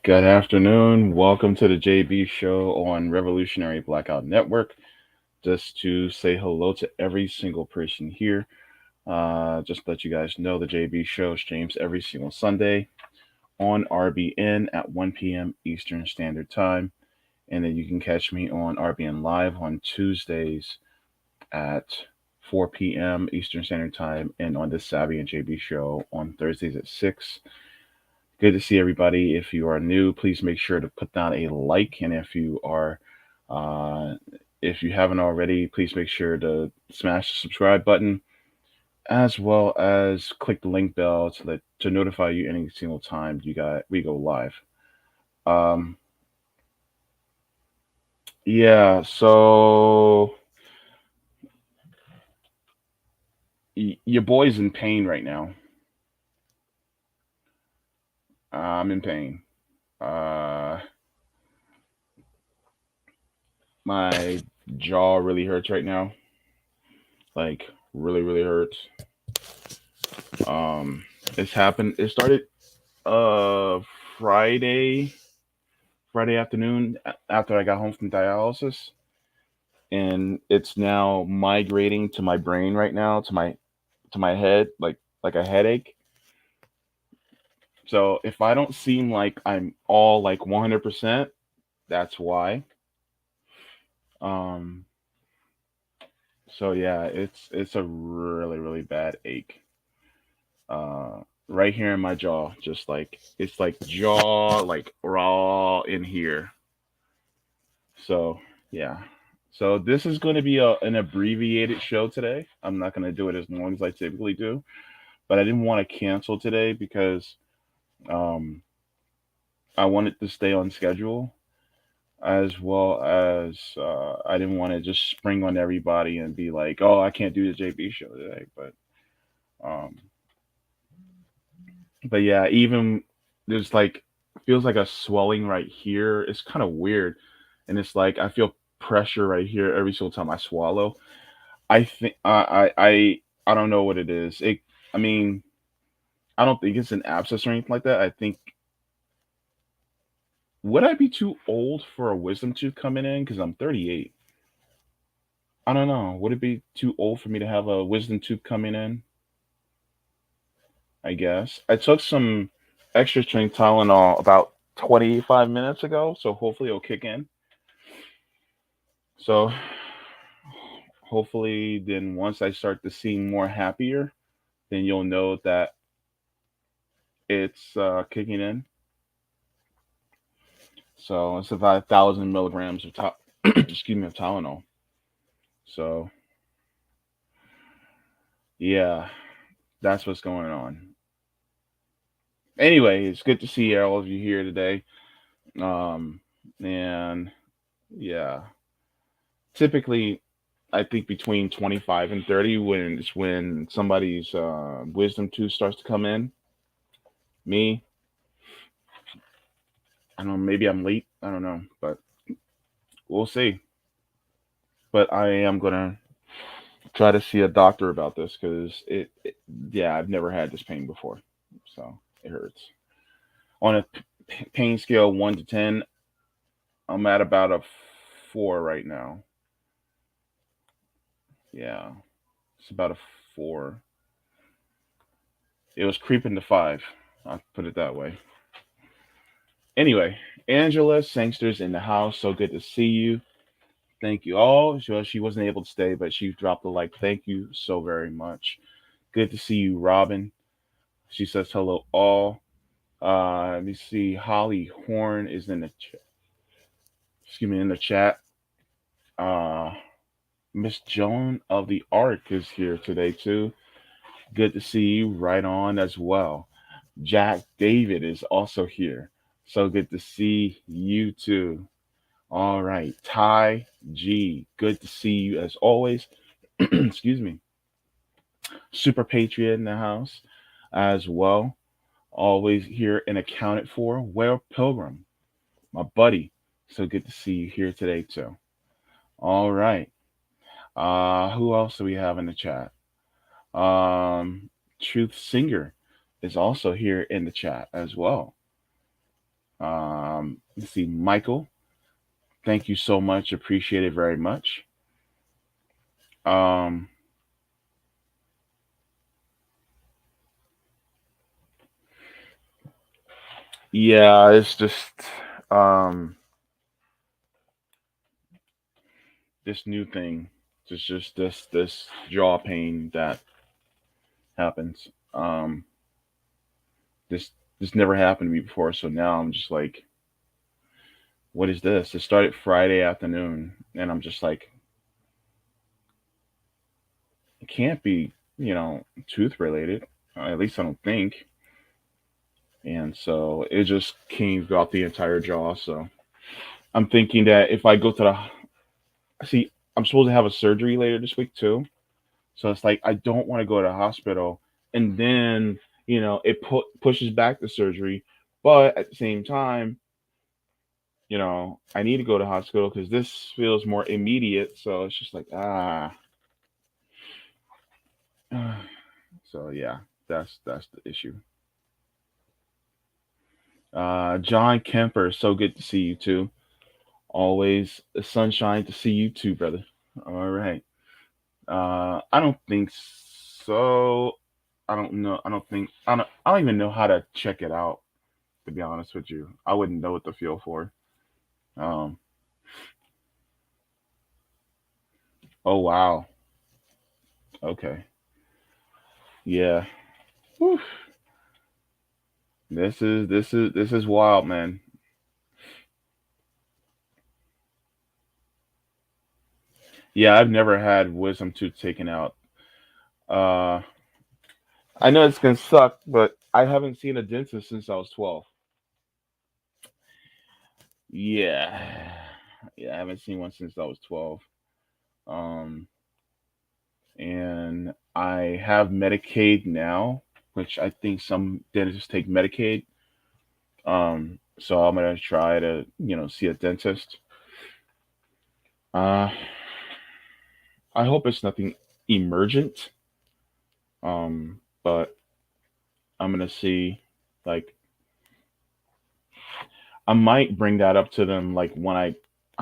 Good afternoon. Welcome to the JB show on Revolutionary Blackout Network. Just to say hello to every single person here. Just to let you guys know the JB show streams every single Sunday on RBN at 1 p.m. Eastern Standard Time. And then you can catch me on RBN Live on Tuesdays at 4 p.m. Eastern Standard Time and on the Savvy and JB show on Thursdays at 6. Good to see everybody. If you are new, please make sure to put down a like, and uh, if you haven't already, please make sure to smash the subscribe button, as well as click the link bell to notify you any single time we go live. Um, yeah, so your boy's in pain right now. I'm in pain. Uh, my jaw really hurts right now. Like really, really hurts. Um, it's happened. It started uh Friday Friday afternoon after I got home from dialysis, and it's now migrating to my brain right now, to my head, like a headache. So if I don't seem like I'm all like 100%, that's why. Um, so yeah, it's a really really bad ache. Uh, right here in my jaw, just like it's like jaw like raw in here. So yeah. So this is going to be an abbreviated show today. I'm not going to do it as long as I typically do, but I didn't want to cancel today because um, I wanted to stay on schedule, as well as I didn't want to just spring on everybody and be like, "Oh, I can't do the JB show today." Um, but yeah, even there's like feels like a swelling right here. It's kind of weird, and it's like I feel pressure right here every single time I swallow. I think I don't know what it is. I mean, I don't think it's an abscess or anything like that. I think would I be too old for a wisdom tooth coming in? Because I'm 38. I don't know. Would it be too old for me to have a wisdom tooth coming in? I guess I took some extra strength Tylenol about 25 minutes ago, so hopefully it'll kick in. So hopefully, then once I start to seem more happier, then you'll know that it's kicking in. So it's about 1,000 milligrams of excuse me, of Tylenol. So yeah, that's what's going on. Anyway, it's good to see all of you here today. Um, and yeah, typically I think between 25 and 30 when it's when somebody's wisdom tooth starts to come in. Me, I don't know, maybe I'm late. I don't know, but we'll see. But I am gonna try to see a doctor about this because yeah, I've never had this pain before, so it hurts. On a pain scale 1 to 10, I'm at about a 4 right now. Yeah, it's about a 4. It was creeping to 5. I'll put it that way. Anyway, Angela Sangster's in the house. So good to see you. Thank you all. She wasn't able to stay, but she dropped a like. Thank you so very much. Good to see you, Robin. She says hello all. Let me see. Holly Horn is in the excuse me in the chat. Uh, Miss Joan of the Ark is here today too. Good to see you. Right on as well. Jack David is also here. So good to see you too. All right. Ty G. Good to see you as always. Excuse me. Super Patriot in the house as well. Always here and accounted for. Well Pilgrim, my buddy. So good to see you here today too. All right. Who else do we have in the chat? Truth Singer is also here in the chat as well. Let's see, Michael. Thank you so much. Appreciate it very much. Um, yeah, it's just um, this new thing. Just this jaw pain that happens. This this never happened to me before, so now I'm just like, what is this? It started Friday afternoon, and I'm just like, it can't be, tooth related. At least I don't think. And so it just came throughout the entire jaw. So I'm thinking that if I go to see, I'm supposed to have a surgery later this week too. So it's like I don't want to go to the hospital, and then it pushes back the surgery, but at the same time, I need to go to hospital because this feels more immediate. So it's just like so yeah, that's the issue. John Kemper, so good to see you too. Always a sunshine to see you too, brother. All right. I don't think so. I don't know. I don't think I don't even know how to check it out. To be honest with you, I wouldn't know what to feel for. Um. Oh wow. Okay. Yeah. Whew. This is wild, man. Yeah, I've never had wisdom tooth taken out. Uh, I know it's gonna suck, but I haven't seen a dentist since I was 12. Yeah, yeah, I haven't seen one since I was 12. Um, and I have Medicaid now, which I think some dentists take Medicaid. So I'm gonna try to, see a dentist. Uh, I hope it's nothing emergent. But I'm gonna see, like, I might bring that up to them, like when I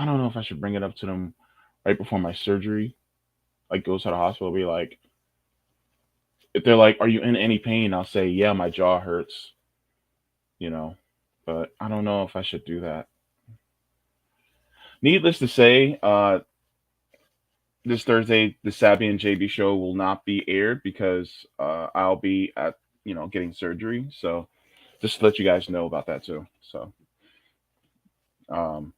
don't know if I should bring it up to them right before my surgery. Like, go to the hospital, be like, if they're like, "Are you in any pain?" I'll say, "Yeah, my jaw hurts," you know. But I don't know if I should do that. Needless to say, this Thursday, the Sabby and JB show will not be aired because I'll be at getting surgery. So just to let you guys know about that too. So um,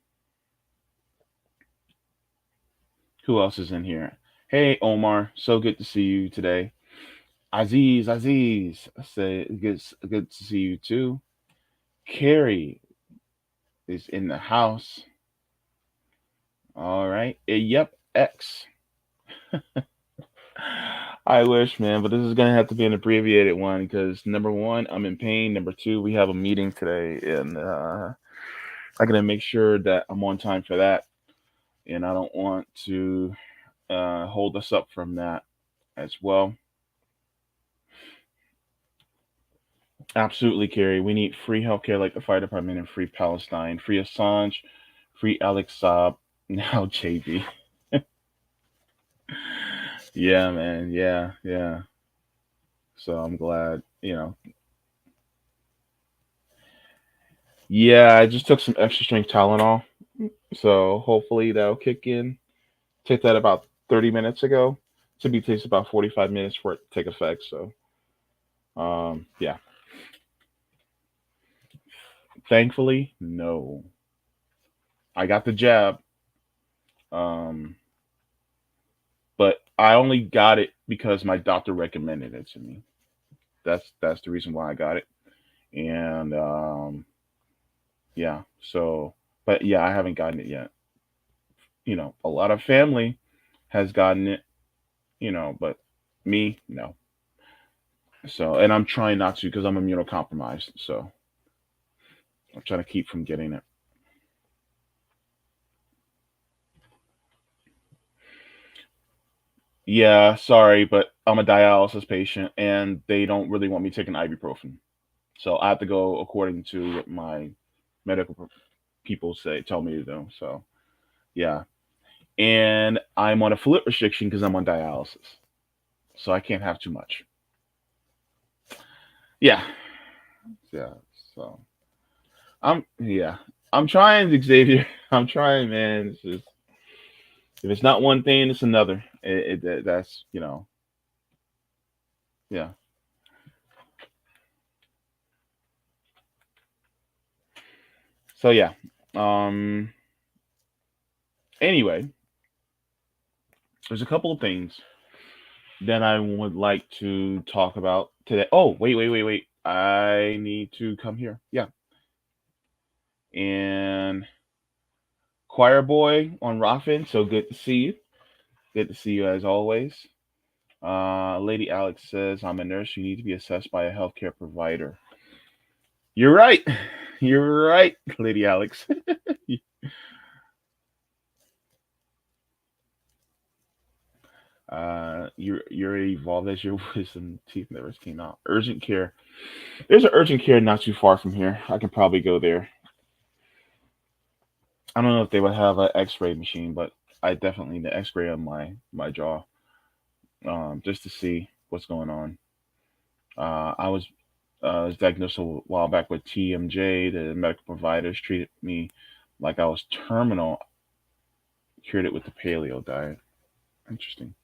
who else is in here? Hey Omar, so good to see you today. Aziz, I say good to see you too. Carrie is in the house. All right. Yep, X. I wish, man, but this is gonna have to be an abbreviated one because number one, I'm in pain. Number two, we have a meeting today, and I gotta make sure that I'm on time for that, and I don't want to hold us up from that as well. Absolutely, Carrie. We need free healthcare like the fire department and free Palestine, free Assange, free Alex Saab, now JB. Yeah, man. Yeah, yeah. So I'm glad, Yeah, I just took some extra strength Tylenol. So hopefully that'll kick in. Take that about 30 minutes ago. Typically takes about 45 minutes for it to take effect. So, yeah. Thankfully, no. I got the jab, um, but I only got it because my doctor recommended it to me. That's the reason why I got it. And yeah, so but yeah, I haven't gotten it yet. A lot of family has gotten it, but me, no. So, and I'm trying not to because I'm immunocompromised. So I'm trying to keep from getting it. Yeah, sorry, but I'm a dialysis patient and they don't really want me taking ibuprofen. So I have to go according to my medical people tell me to do. So yeah, and I'm on a fluid restriction because I'm on dialysis, so I can't have too much. Yeah, yeah. So yeah, I'm trying, Xavier. I'm trying, man. It's just if it's not one thing, it's another. That's yeah. So yeah. Um. Anyway, there's a couple of things that I would like to talk about today. Oh, wait. I need to come here. Yeah. And Choir Boy on Rockfin. So good to see you. Good to see you as always. Lady Alex says, I'm a nurse. You need to be assessed by a healthcare provider. You're right. You're right, Lady Alex. You're evolved as your wisdom teeth never came out. Urgent care. There's an urgent care not too far from here. I can probably go there. I don't know if they would have an X-ray machine, but I definitely need an X-ray on my jaw, just to see what's going on. I was diagnosed a while back with TMJ. The medical providers treated me like I was terminal, cured it with the paleo diet. Interesting.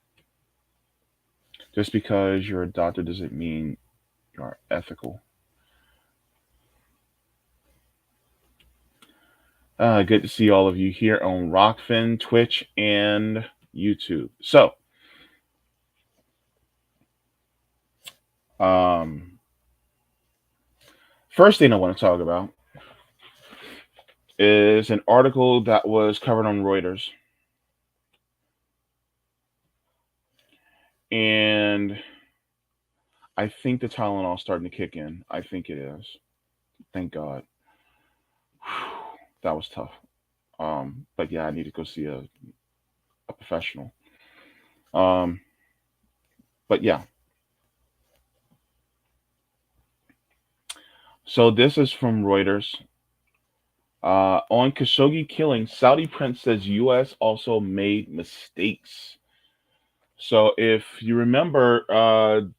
Just because you're a doctor doesn't mean you're ethical. Good to see all of you here on Rockfin, Twitch, and YouTube. So, um, first thing I want to talk about is an article that was covered on Reuters. And I think the Tylenol is starting to kick in. I think it is. Thank God. That was tough. But yeah, I need to go see a professional. Um, but yeah. So this is from Reuters. On Khashoggi killing, Saudi prince says U.S. also made mistakes. So if you remember,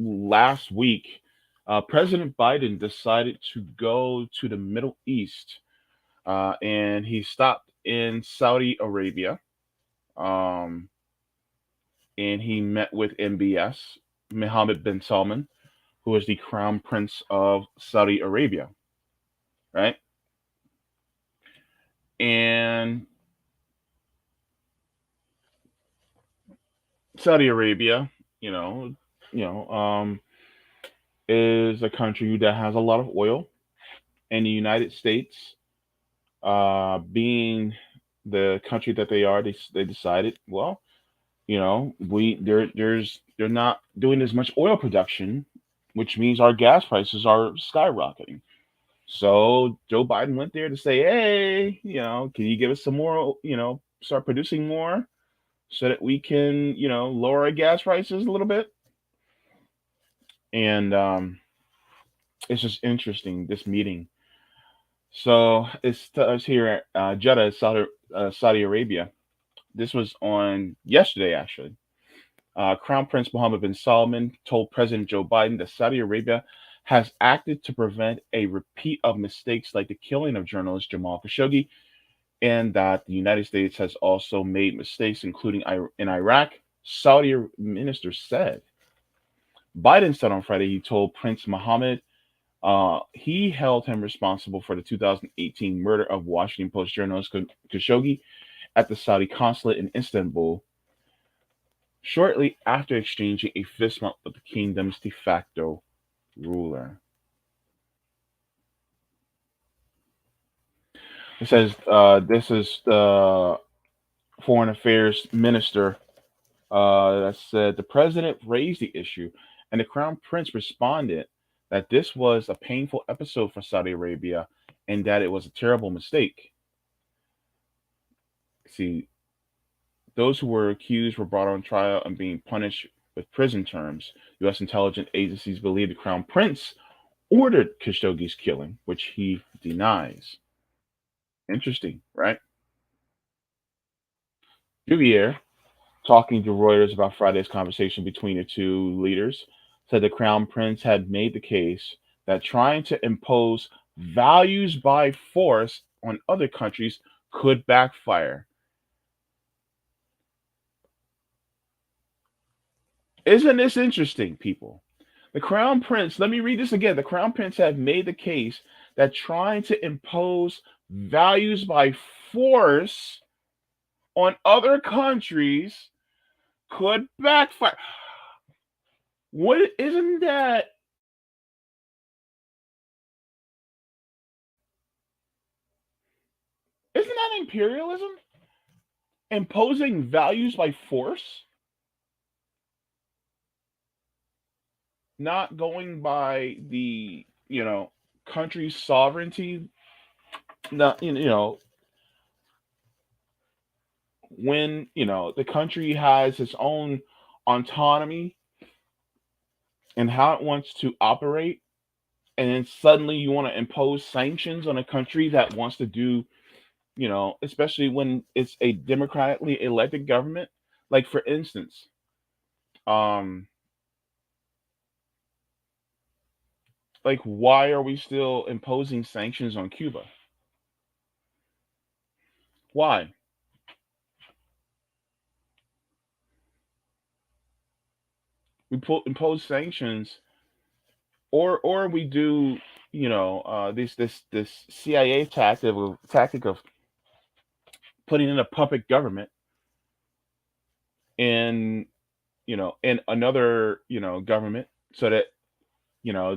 last week, President Biden decided to go to the Middle East, and he stopped in Saudi Arabia, um, and he met with MBS, Mohammed bin Salman, who is the crown prince of Saudi Arabia, right? And Saudi Arabia, you know, you know, um, is a country that has a lot of oil, and the United States, being the country that they are, they decided, well, they're not doing as much oil production, which means our gas prices are skyrocketing. So Joe Biden went there to say, hey, can you give us some more, start producing more so that we can, lower our gas prices a little bit. And it's just interesting, this meeting. So it's here at Jeddah, Saudi Arabia. This was on yesterday, actually. Crown Prince Mohammed bin Salman told President Joe Biden that Saudi Arabia has acted to prevent a repeat of mistakes like the killing of journalist Jamal Khashoggi, and that the United States has also made mistakes, including in Iraq. Saudi minister said. Biden said on Friday he told Prince Mohammed he held him responsible for the 2018 murder of Washington Post journalist Khashoggi at the Saudi consulate in Istanbul, shortly after exchanging a fist bump with the kingdom's de facto ruler. It says this is the foreign affairs minister that said the president raised the issue, and the crown prince responded that this was a painful episode for Saudi Arabia and that it was a terrible mistake. See, those who were accused were brought on trial and being punished with prison terms. U.S. intelligence agencies believe the crown prince ordered Khashoggi's killing, which he denies. Interesting, right? Duvier, talking to Reuters about Friday's conversation between the two leaders, said the crown prince had made the case that trying to impose values by force on other countries could backfire. Isn't this interesting, people? The crown prince, let me read this again. The crown prince had made the case that trying to impose values by force on other countries could backfire. What isn't that? Isn't that imperialism? Imposing values by force, not going by the country's sovereignty. Not when the country has its own autonomy and how it wants to operate, and then suddenly you want to impose sanctions on a country that wants to do, especially when it's a democratically elected government. Like for instance, um, like why are we still imposing sanctions on Cuba? Why? Impose sanctions, or we do, this CIA tactic of putting in a puppet government in in another government so that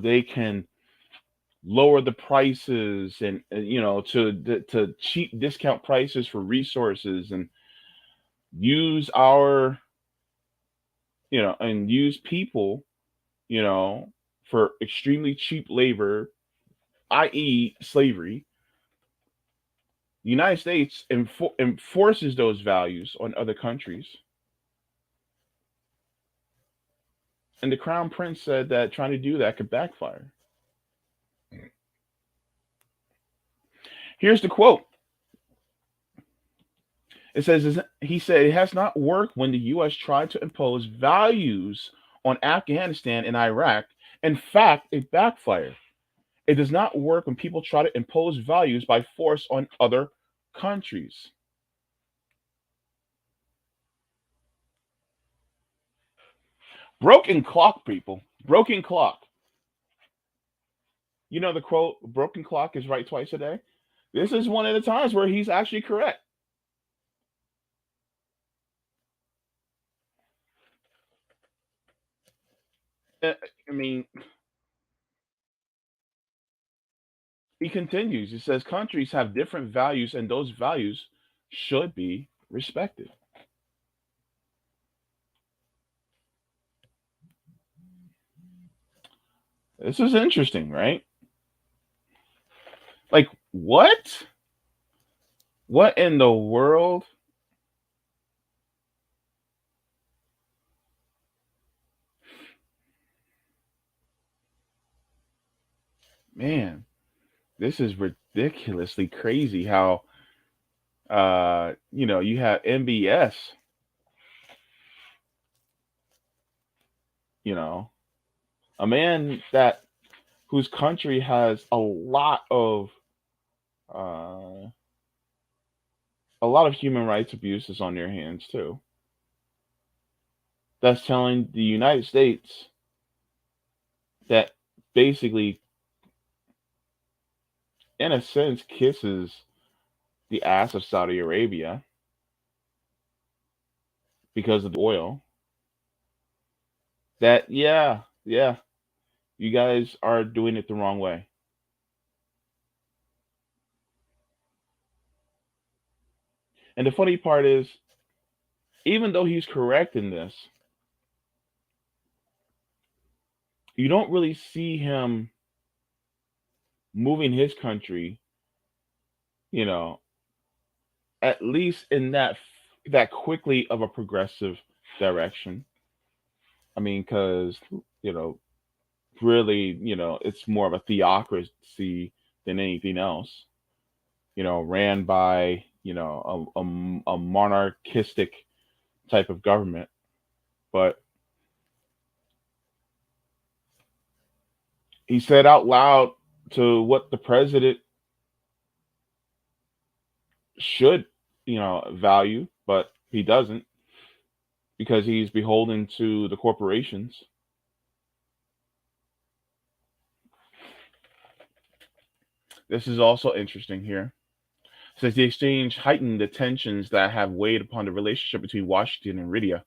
they can lower the prices and to cheap discount prices for resources and use our and use people you know for extremely cheap labor, i.e. slavery. The United States enforces those values on other countries, and the crown prince said that trying to do that could backfire. Here's the quote. It says, he said, it has not worked when the U.S. tried to impose values on Afghanistan and Iraq. In fact, it backfired. It does not work when people try to impose values by force on other countries. Broken clock, people. Broken clock. You know the quote, broken clock is right twice a day? This is one of the times where he's actually correct. Uh, I mean, he continues. He says countries have different values, and those values should be respected. This is interesting, right? Like, what? What in the world? Man, this is ridiculously crazy how you have MBS, you know, a man that whose country has uh a lot of human rights abuses on their hands too. That's telling the United States that basically, in a sense, kisses the ass of Saudi Arabia because of the oil. That yeah, yeah, you guys are doing it the wrong way. And the funny part is, even though he's correct in this, you don't really see him moving his country, you know, at least in that quickly of a progressive direction. I mean, because you know, really, it's more of a theocracy than anything else. Ran by a monarchistic type of government. But he said out loud to what the president should, value, but he doesn't because he's beholden to the corporations. This is also interesting here. It says the exchange heightened the tensions that have weighed upon the relationship between Washington and Riyadh.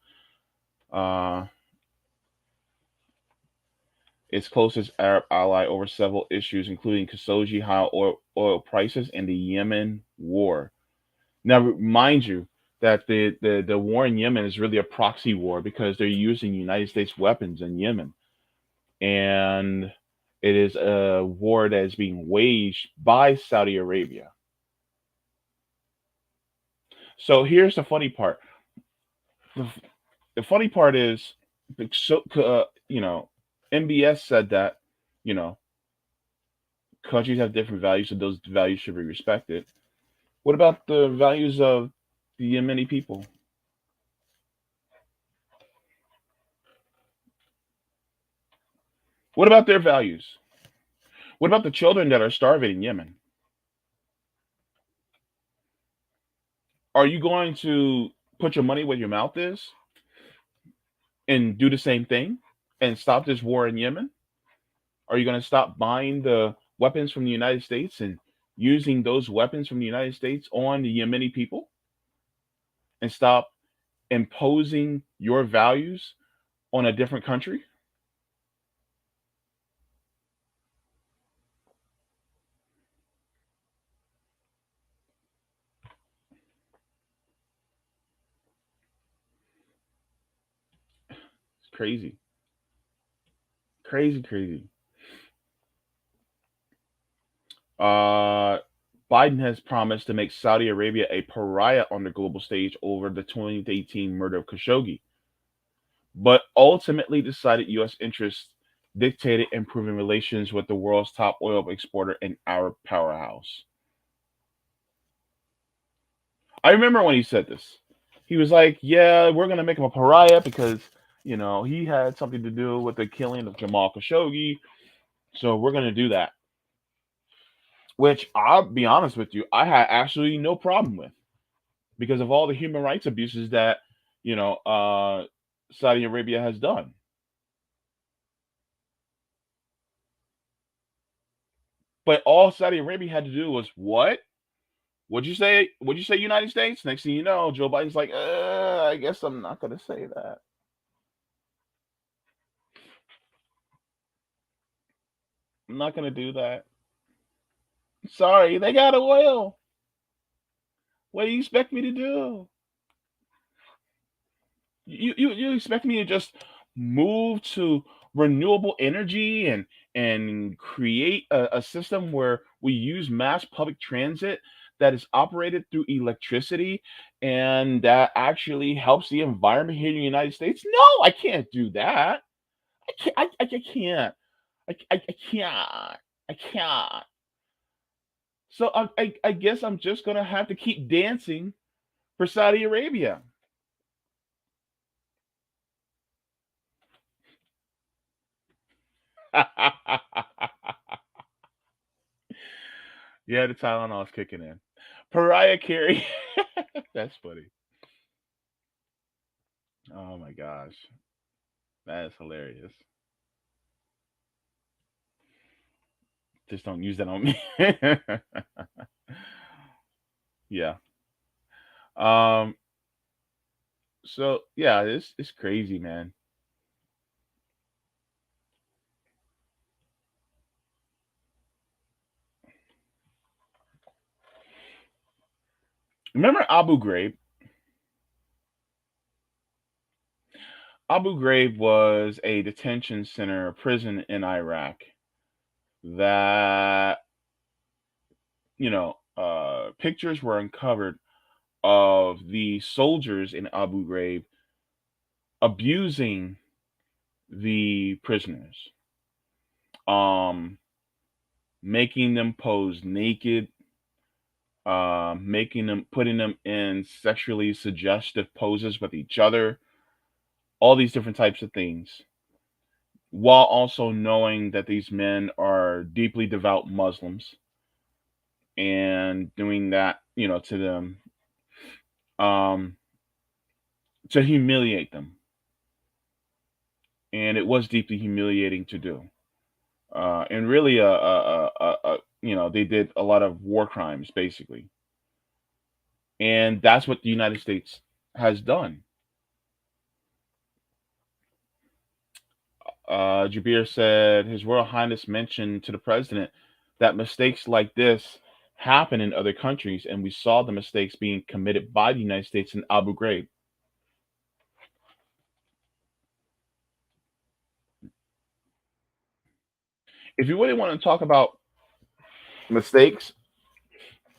Uh, its closest Arab ally over several issues, including Khashoggi, high oil prices, and the Yemen war. Now, mind you that the war in Yemen is really a proxy war because they're using United States weapons in Yemen. And it is a war that is being waged by Saudi Arabia. So here's the funny part. The, the funny part is, so, MBS said that, you know, countries have different values, so those values should be respected. What about the values of the Yemeni people? What about their values? What about the children that are starving in Yemen? Are you going to put your money where your mouth is and do the same thing and stop this war in Yemen? Are you going to stop buying the weapons from the United States and using those weapons from the United States on the Yemeni people and stop imposing your values on a different country? It's crazy. Crazy, crazy. Uh, Biden has promised to make Saudi Arabia a pariah on the global stage over the 2018 murder of Khashoggi, but ultimately decided U.S. interests dictated improving relations with the world's top oil exporter and Arab powerhouse. I remember when he said this. He was like, "Yeah, we're gonna make him a pariah because he had something to do with the killing of Jamal Khashoggi, so we're gonna do that." Which I'll be honest with you, I had absolutely no problem with because of all the human rights abuses that you know uh, Saudi Arabia has done. But all Saudi Arabia had to do was what? What'd you say? What'd you say? United States. Next thing you know, Joe Biden's like, I guess I'm not gonna say that. I'm not gonna do that. Sorry, they got oil. What do you expect me to do? You expect me to just move to renewable energy and create a system where we use mass public transit that is operated through electricity and that actually helps the environment here in the United States? No, I can't do that. I can't. I can't. I can't. So I guess I'm just gonna have to keep dancing for Saudi Arabia. Yeah, the Tylenol's kicking in. Pariah Carey. That's funny. Oh my gosh. That is hilarious. Just don't use that on me. Yeah. Um, so yeah, it's crazy, man. Remember Abu Ghraib? Abu Ghraib was a detention center, a prison in Iraq that, pictures were uncovered of the soldiers in Abu Ghraib abusing the prisoners. um, making them pose naked, making them putting them in sexually suggestive poses with each other, all these different types of things, while also knowing that these men are deeply devout Muslims and doing that, to them, um, to humiliate them. And it was deeply humiliating to do. And really, they did a lot of war crimes, basically. And that's what the United States has done. Jabir said His Royal Highness mentioned to the president that mistakes like this happen in other countries, and we saw the mistakes being committed by the United States in Abu Ghraib. If you really want to talk about mistakes,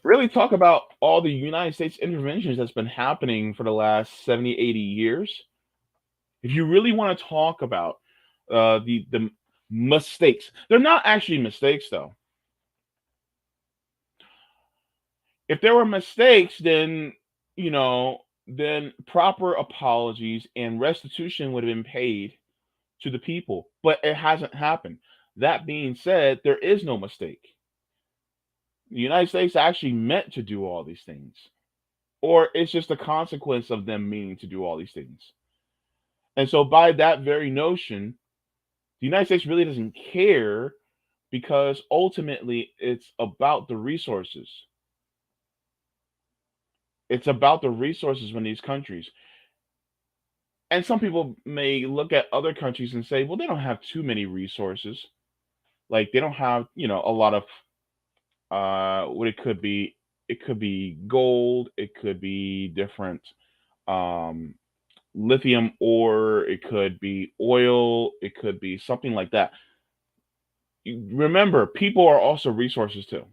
really talk about all the United States interventions that's been happening for the last 70, 80 years. If you really want to talk about the mistakes, they're not actually mistakes though. If there were mistakes, then proper apologies and restitution would have been paid to the people, but it hasn't happened. That being said, there is no mistake. The United States actually meant to do all these things, or it's just a consequence of them meaning to do all these things. And so, by that very notion, the United States really doesn't care because ultimately it's about the resources. It's about the resources in these countries. And some people may look at other countries and say, well, they don't have too many resources. Like they don't have, a lot of what it could be. It could be gold. It could be different um, lithium ore. It could be oil. It could be something like that. Remember, people are also resources too.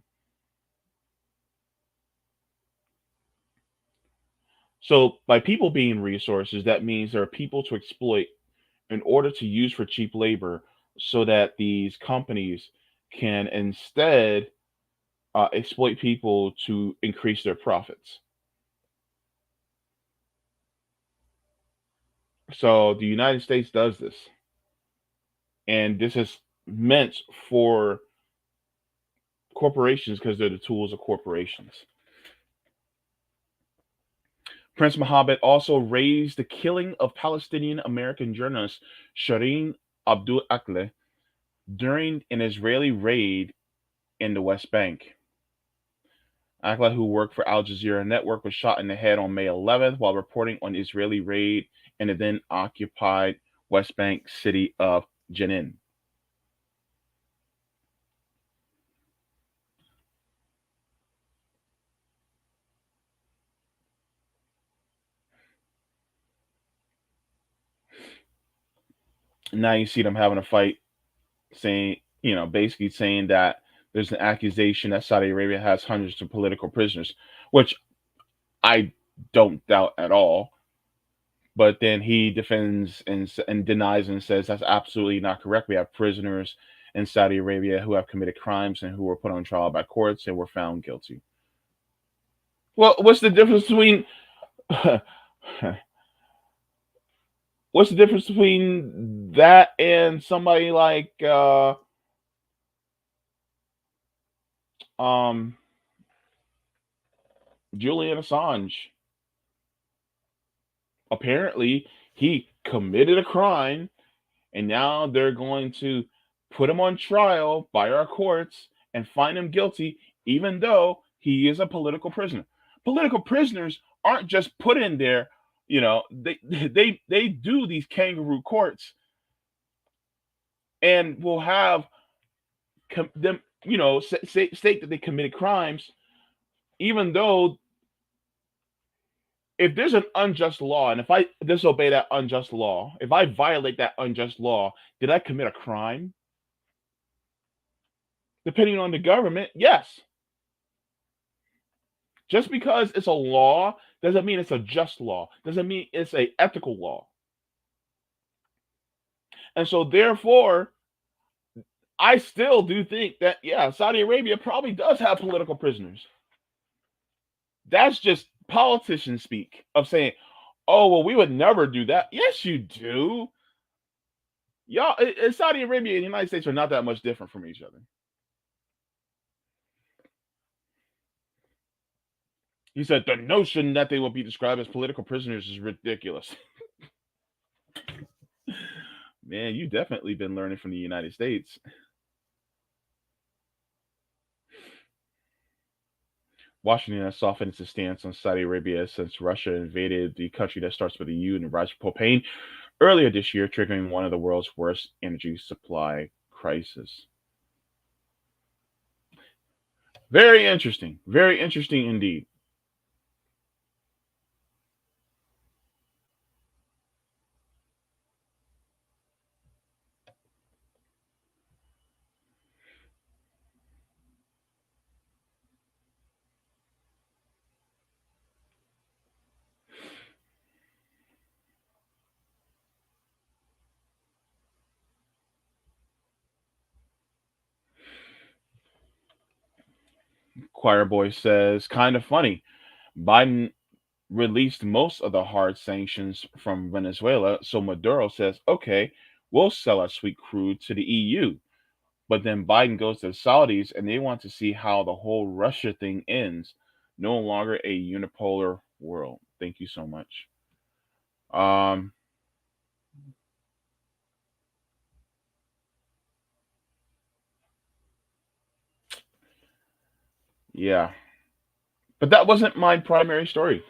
So by people being resources, that means there are people to exploit in order to use for cheap labor so that these companies can instead exploit people to increase their profits. So the United States does this, and this is meant for corporations because they're the tools of corporations. Prince Mohammed also raised the killing of Palestinian American journalist Shireen Abdul Akleh during an Israeli raid in the West Bank. Akleh, who worked for Al Jazeera Network, was shot in the head on May 11th while reporting on the Israeli raid in the then occupied West Bank city of Jenin. Now you see them having a fight, saying, basically saying that there's an accusation that Saudi Arabia has hundreds of political prisoners, which I don't doubt at all. But then he defends and denies and says that's absolutely not correct. We have prisoners in Saudi Arabia who have committed crimes and who were put on trial by courts and were found guilty. Well, what's the difference between what's the difference between that and somebody like um, Julian Assange? Apparently, he committed a crime and now they're going to put him on trial by our courts and find him guilty, even though he is a political prisoner. Political prisoners aren't just put in there. They do these kangaroo courts and will have them, state that they committed crimes, even though if there's an unjust law and if I disobey that unjust law, if I violate that unjust law, did I commit a crime? Depending on the government, yes. Just because it's a law doesn't mean it's a just law. Doesn't mean it's a ethical law. And so therefore, I still do think that, yeah, Saudi Arabia probably does have political prisoners. That's just politician speak of saying, "Oh, well, we would never do that." Yes, you do. Y'all, Saudi Arabia and the United States are not that much different from each other. He said the notion that they will be described as political prisoners is ridiculous. Man, you definitely been learning from the United States. Washington has softened its stance on Saudi Arabia since Russia invaded the country that starts with a U and the rise of propane earlier this year, triggering one of the world's worst energy supply crises. Very interesting. Very interesting indeed. Choir Boy says, kind of funny. Biden released most of the hard sanctions from Venezuela, so Maduro says, okay, we'll sell our sweet crude to the EU. But then Biden goes to the Saudis and they want to see how the whole Russia thing ends. No longer a unipolar world. Thank you so much. Um, yeah, but that wasn't my primary story.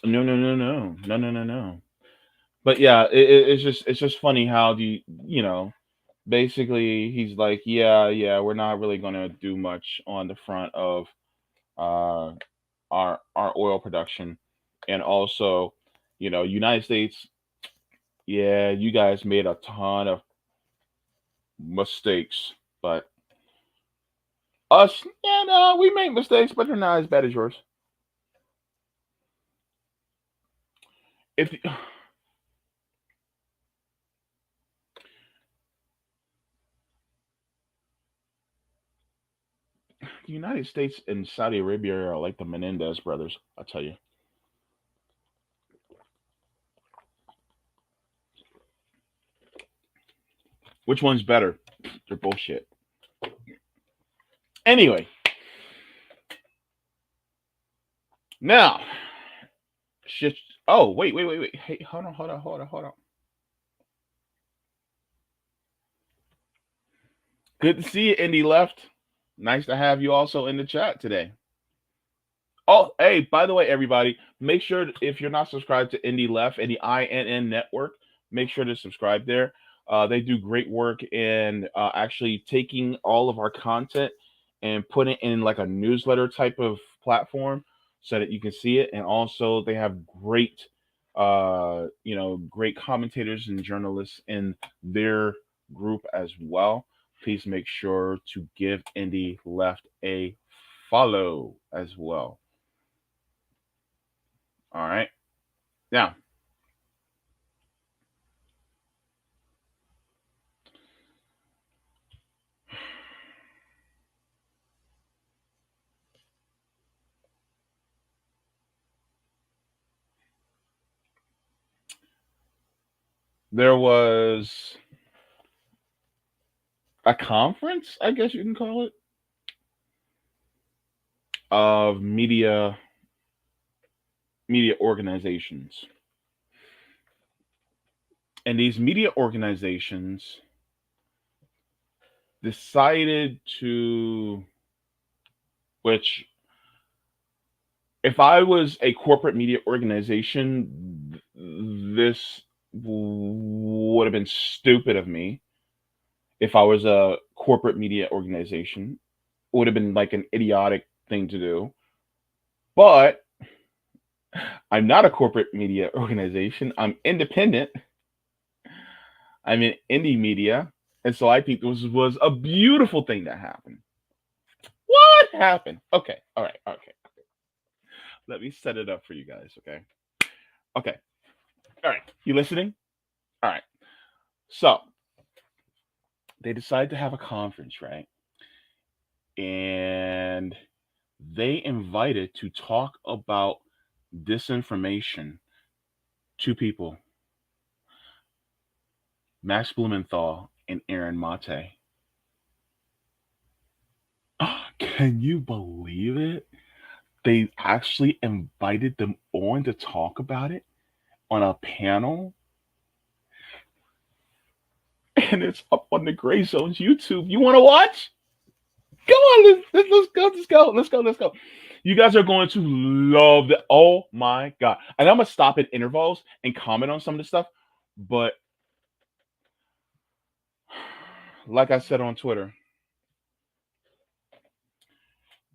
No, no, no, no, no, no, no, no. But yeah, it's just funny how basically he's like, yeah, yeah, we're not really gonna do much on the front of uh our oil production, and also, United States, yeah, you guys made a ton of mistakes, but us, yeah, no, we make mistakes, but they're not as bad as yours. If the United States and Saudi Arabia are like the Menendez brothers, I'll tell you. Which one's better? They're bullshit. Anyway, now shit. Oh, wait, wait, wait, wait. Hey, hold on, hold on, hold on, hold on. Good to see you, Indy Left. Nice to have you also in the chat today. Oh, hey, by the way, everybody, make sure if you're not subscribed to Indie Left, any INN network, make sure to subscribe there. They do great work in actually taking all of our content and put it in like a newsletter type of platform so that you can see it. And also, they have great commentators and journalists in their group as well. Please make sure to give Indie Left a follow as well. All right. Now, there was a conference, I guess you can call it, of media organizations. And these media organizations decided to, which, if I was a corporate media organization, this would have been stupid of me. If I was a corporate media organization, it would have been like an idiotic thing to do. But I'm not a corporate media organization. I'm independent. I'm in indie media. And so I think this was a beautiful thing that happened. What happened? Okay. All right. Okay. Let me set it up for you guys. Okay. Okay. All right. You listening? All right. So They decided to have a conference, right? And they invited to talk about disinformation two people, Max Blumenthal and Aaron Mate. Can you believe it? They actually invited them on to talk about it on a panel, and it's up on the Gray Zone's YouTube. You want to watch? Come on, let's go, let's go. You guys are going to love that. Oh my god! And I'm gonna stop at intervals and comment on some of the stuff, but like I said on Twitter,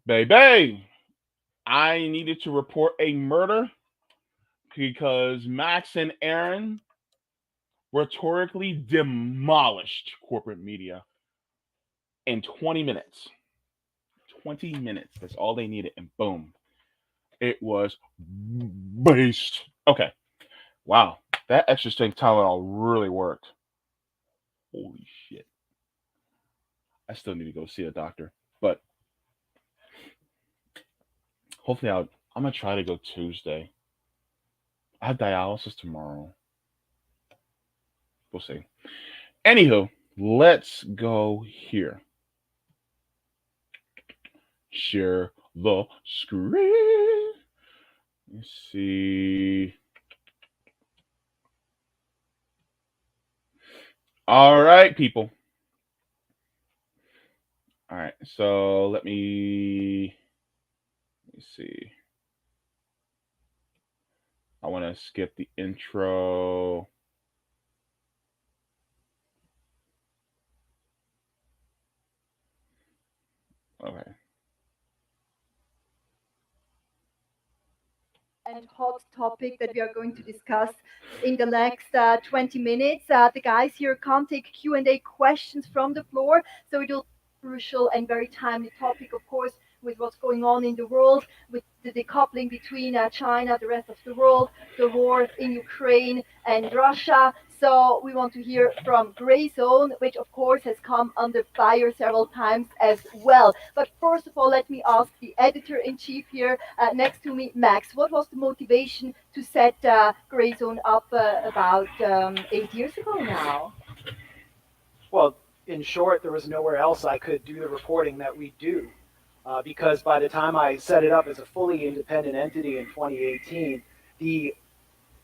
baby, I needed to report a murder because Max and Aaron rhetorically demolished corporate media in 20 minutes. 20 minutes. That's all they needed. And boom, it was based. Okay. Wow. That extra strength Tylenol really worked. Holy shit. I still need to go see a doctor. But hopefully I'm going to try to go Tuesday. I have dialysis tomorrow. We'll see. Anywho, let's go here. Share the screen. Let's see. All right, people. All right, so let me see. I want to skip the intro. Okay. And hot topic that we are going to discuss in the next 20 minutes. The guys here can't take Q&A questions from the floor, so it will be a crucial and very timely topic, of course, with what's going on in the world, with the decoupling between China, the rest of the world, the war in Ukraine and Russia. So we want to hear from Gray Zone, which of course has come under fire several times as well. But first of all, let me ask the editor in chief here next to me, Max. What was the motivation to set Gray Zone up about 8 years ago now? Well, in short, there was nowhere else I could do the reporting that we do. Because by the time I set it up as a fully independent entity in 2018, the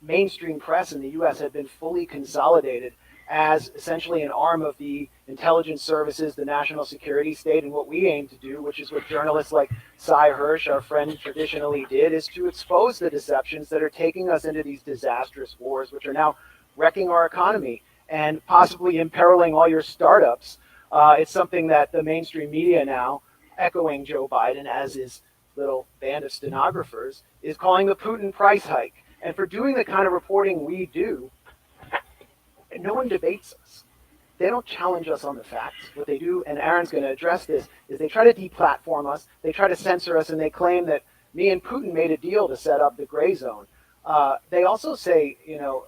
mainstream press in the US had been fully consolidated as essentially an arm of the intelligence services, the national security state. And what we aim to do, which is what journalists like Cy Hirsch, our friend, traditionally did, is to expose the deceptions that are taking us into these disastrous wars, which are now wrecking our economy and possibly imperiling all your startups. It's something that the mainstream media now, echoing Joe Biden as his little band of stenographers, is calling the Putin price hike. And for doing the kind of reporting we do, no one debates us. They don't challenge us on the facts. What they do, and Aaron's going to address this, is they try to deplatform us, they try to censor us, and they claim that me and Putin made a deal to set up the Gray Zone. They also say,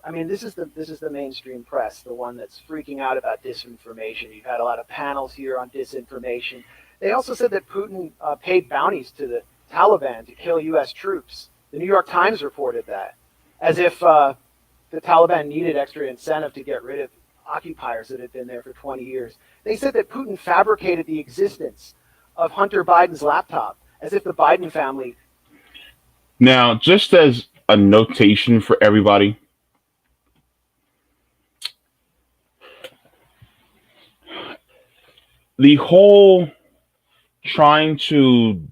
I mean, this is the mainstream press, the one that's freaking out about disinformation. You've had a lot of panels here on disinformation. They also said that Putin paid bounties to the Taliban to kill U.S. troops. The New York Times reported that, as if the Taliban needed extra incentive to get rid of occupiers that had been there for 20 years. They said that Putin fabricated the existence of Hunter Biden's laptop, as if the Biden family. Now, just as a notation for everybody, the whole trying to,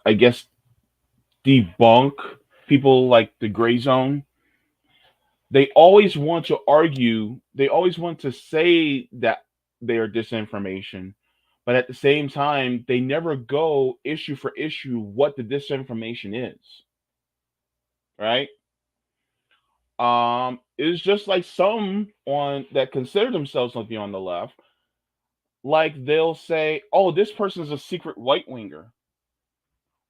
I guess, debunk people like the Gray Zone, they always want to argue, they always want to say that they are disinformation, but at the same time, they never go issue for issue what the disinformation is, right? It's just like some on that consider themselves to be on the left, like they'll say, "Oh, this person's a secret white winger,"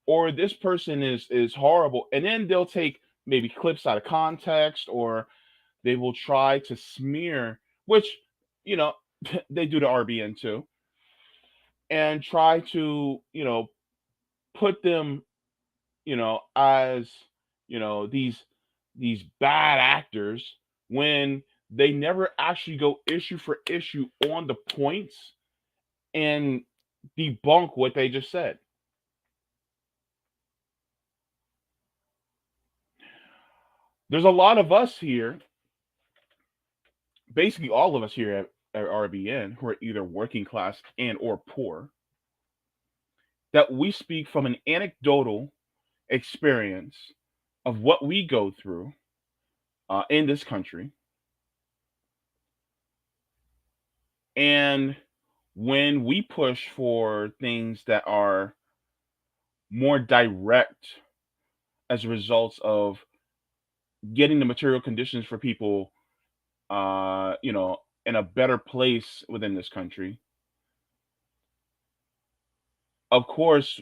or "This person is horrible," and then they'll take maybe clips out of context, or they will try to smear, which, you know, they do the RBN too, and try to, put them, as, these bad actors when they never actually go issue for issue on the points and debunk what they just said. There's a lot of us here, basically all of us here at RBN, who are either working class and or poor, that we speak from an anecdotal experience of what we go through in this country. And when we push for things that are more direct as a result of getting the material conditions for people, in a better place within this country, of course,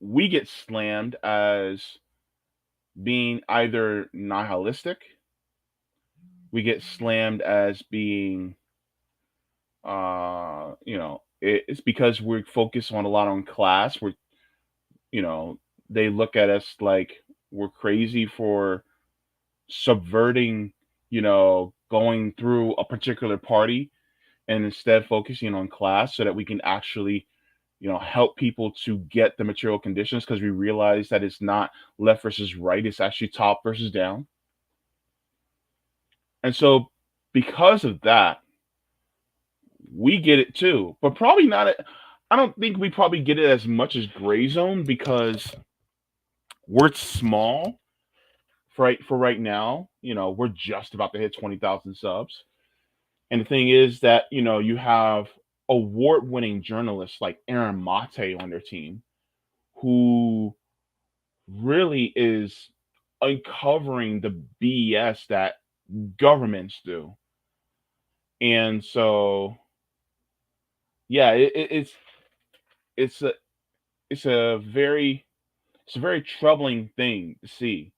we get slammed as being either nihilistic, we get slammed as being, it's because we're focused on a lot on class. You know, they look at us like we're crazy for subverting, going through a particular party and instead focusing on class so that we can actually, help people to get the material conditions because we realize that it's not left versus right, it's actually top versus down. And so, because of that, we get it too, but probably not. I don't think we probably get it as much as Gray Zone because we're small for right now. We're just about to hit 20,000 subs, and the thing is that you have award-winning journalists like Aaron Mate on their team, who really is uncovering the BS that governments do, and so yeah, it's a it's a very it's a very troubling thing to see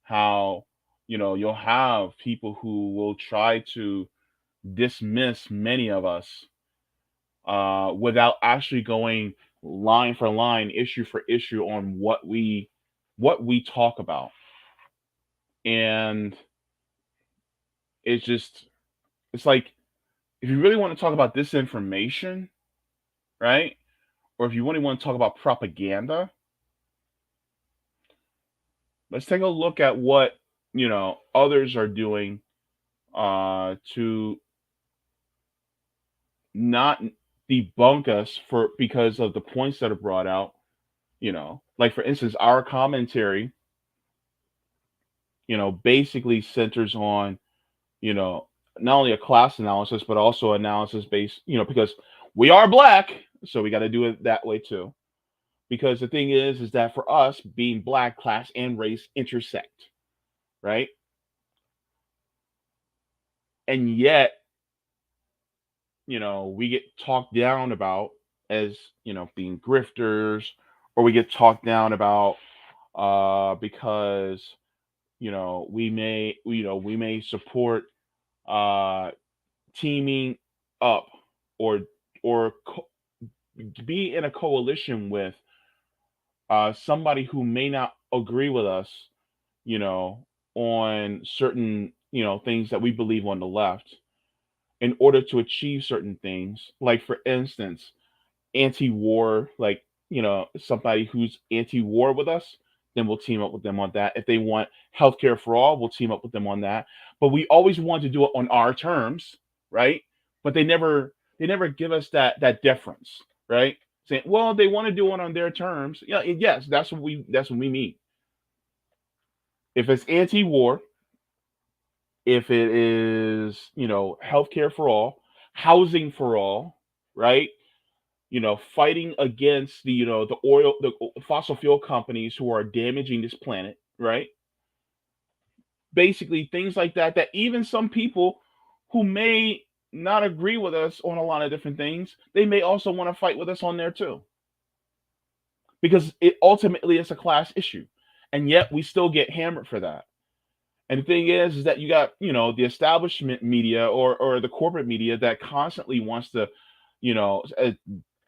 how you'll have people who will try to dismiss many of us without actually going line for line, issue for issue on what we talk about, and it's just it's like if you really want to talk about disinformation, right, or if you really want to talk about propaganda, let's take a look at what others are doing to not debunk us for because of the points that are brought out. Like for instance, our commentary, basically centers on you know not only a class analysis but also analysis based, because we are black, so we got to do it that way too. Because the thing is that for us, being black, class and race intersect, right? And yet, we get talked down about as being grifters, or we get talked down about because we may support uh teaming up, or be in a coalition with somebody who may not agree with us, you know on certain things that we believe on the left, in order to achieve certain things. Like for instance, anti-war, like somebody who's anti-war with us, then we'll team up with them on that. If they want healthcare for all, we'll team up with them on that. But we always want to do it on our terms, right? But they never give us that deference, right? Saying, well, they want to do it on their terms. Yeah, yes, that's what we mean. If it's anti-war, if it is healthcare for all, housing for all, right? Fighting against the fossil fuel companies who are damaging this planet, right? Basically, things like that. That even some people who may not agree with us on a lot of different things, they may also want to fight with us on there too, because it ultimately is a class issue, and yet we still get hammered for that. And the thing is that you got, the establishment media or the corporate media that constantly wants to, you know, uh,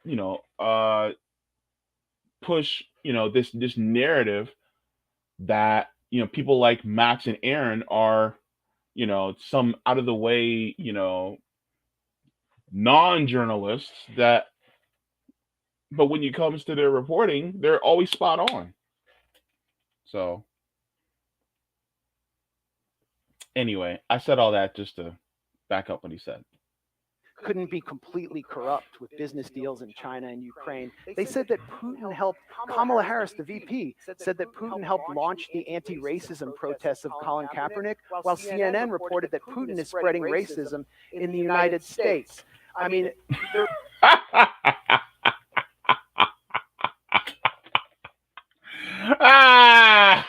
you know, uh, push, this narrative that, people like Max and Aaron are, some out of the way, non-journalists that, but when it comes to their reporting, they're always spot on. So anyway, I said all that just to back up what he said. Couldn't be completely corrupt with business deals in China and Ukraine. They said that Putin helped, Kamala Harris, the VP, said that Putin helped launch the anti-racism protests of Colin Kaepernick, while CNN reported that Putin is spreading racism in the United States. I mean, Ah!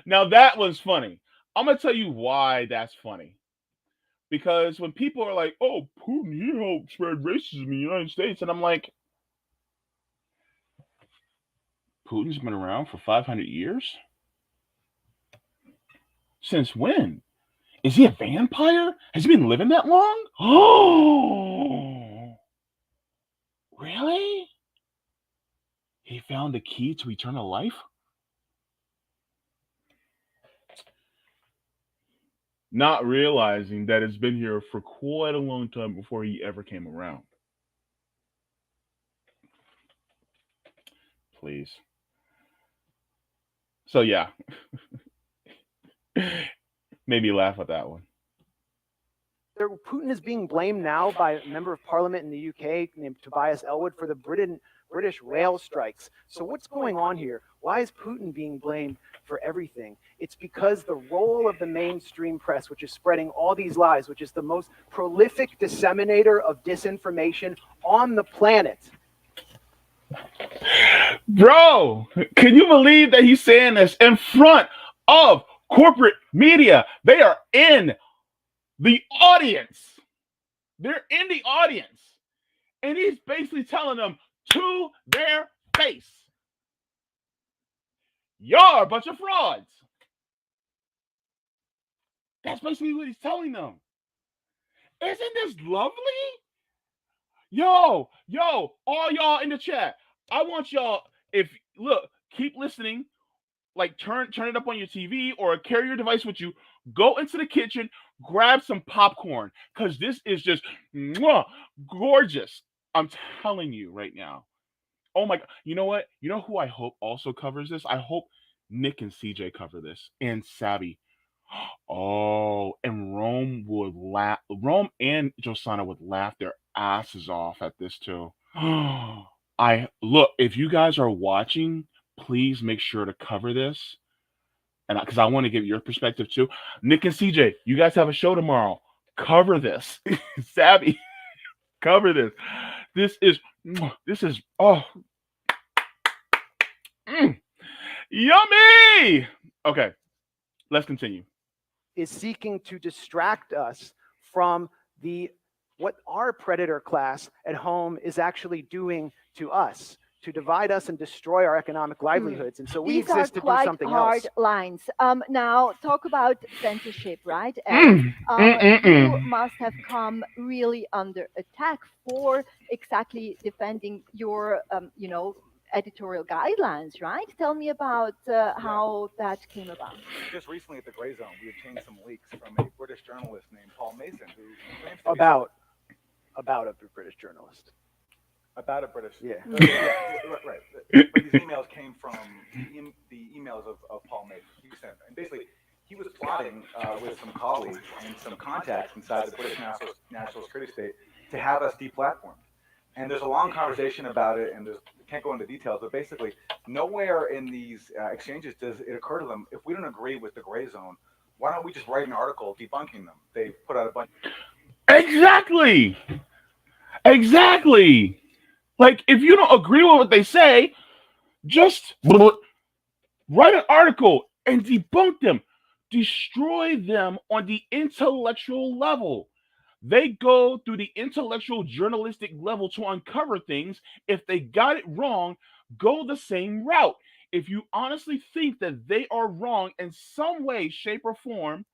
Now that was funny. I'm gonna tell you why that's funny. Because when people are like, "Oh, Putin, he helped spread racism in the United States," and I'm like, Putin's been around for 500 years. Since when? Is he a vampire? Has he been living that long? Oh, really? He found the key to eternal life? Not realizing that it's been here for quite a long time before he ever came around. Please. So yeah, made me laugh at that one. Putin is being blamed now by a member of parliament in the UK named Tobias Ellwood for the British rail strikes. So what's going on here? Why is Putin being blamed for everything? It's because the role of the mainstream press, which is spreading all these lies, which is the most prolific disseminator of disinformation on the planet. Bro, can you believe that he's saying this in front of corporate media? They are in the audience. They're in the audience. And he's basically telling them to their face, "Y'all are a bunch of frauds." That's basically what he's telling them. Isn't this lovely? Yo, all y'all in the chat. I want y'all, if look, keep listening. Like turn it up on your TV or carry your device with you. Go into the kitchen, grab some popcorn, because this is just gorgeous. I'm telling you right now. Oh my god. You know what? You know who I hope also covers this? I hope Nick and CJ cover this. And Savvy. Oh, and Rome would laugh. Rome and Josana would laugh their asses off at this too. I look, if you guys are watching, please make sure to cover this. And because I want to give your perspective too. Nick and CJ, you guys have a show tomorrow. Cover this. Savvy, cover this. This is oh mm, yummy. Okay, let's continue. Is seeking to distract us from what our predator class at home is actually doing to us, to divide us and destroy our economic livelihoods. And so we These exist are to do quite something hard else. lines. Now, talk about censorship, right? You must have come really under attack for exactly defending your, editorial guidelines, right? Tell me about how that came about. Just recently at the Gray Zone, we obtained some leaks from a British journalist named Paul Mason, who claims to about a British journalist. About a British, yeah, right. But these emails came from the emails of Paul Mason. He sent, and basically, he was plotting with some colleagues and some contacts inside the British National Security State to have us deplatformed. And there's a long conversation about it, and can't go into details, but basically, nowhere in these exchanges does it occur to them, if we don't agree with the Gray Zone, why don't we just write an article debunking them? They put out a bunch. Exactly. Like, if you don't agree with what they say, just write an article and debunk them. Destroy them on the intellectual level. They go through the intellectual journalistic level to uncover things. If they got it wrong, go the same route. if you honestly think that they are wrong in some way, shape, or form,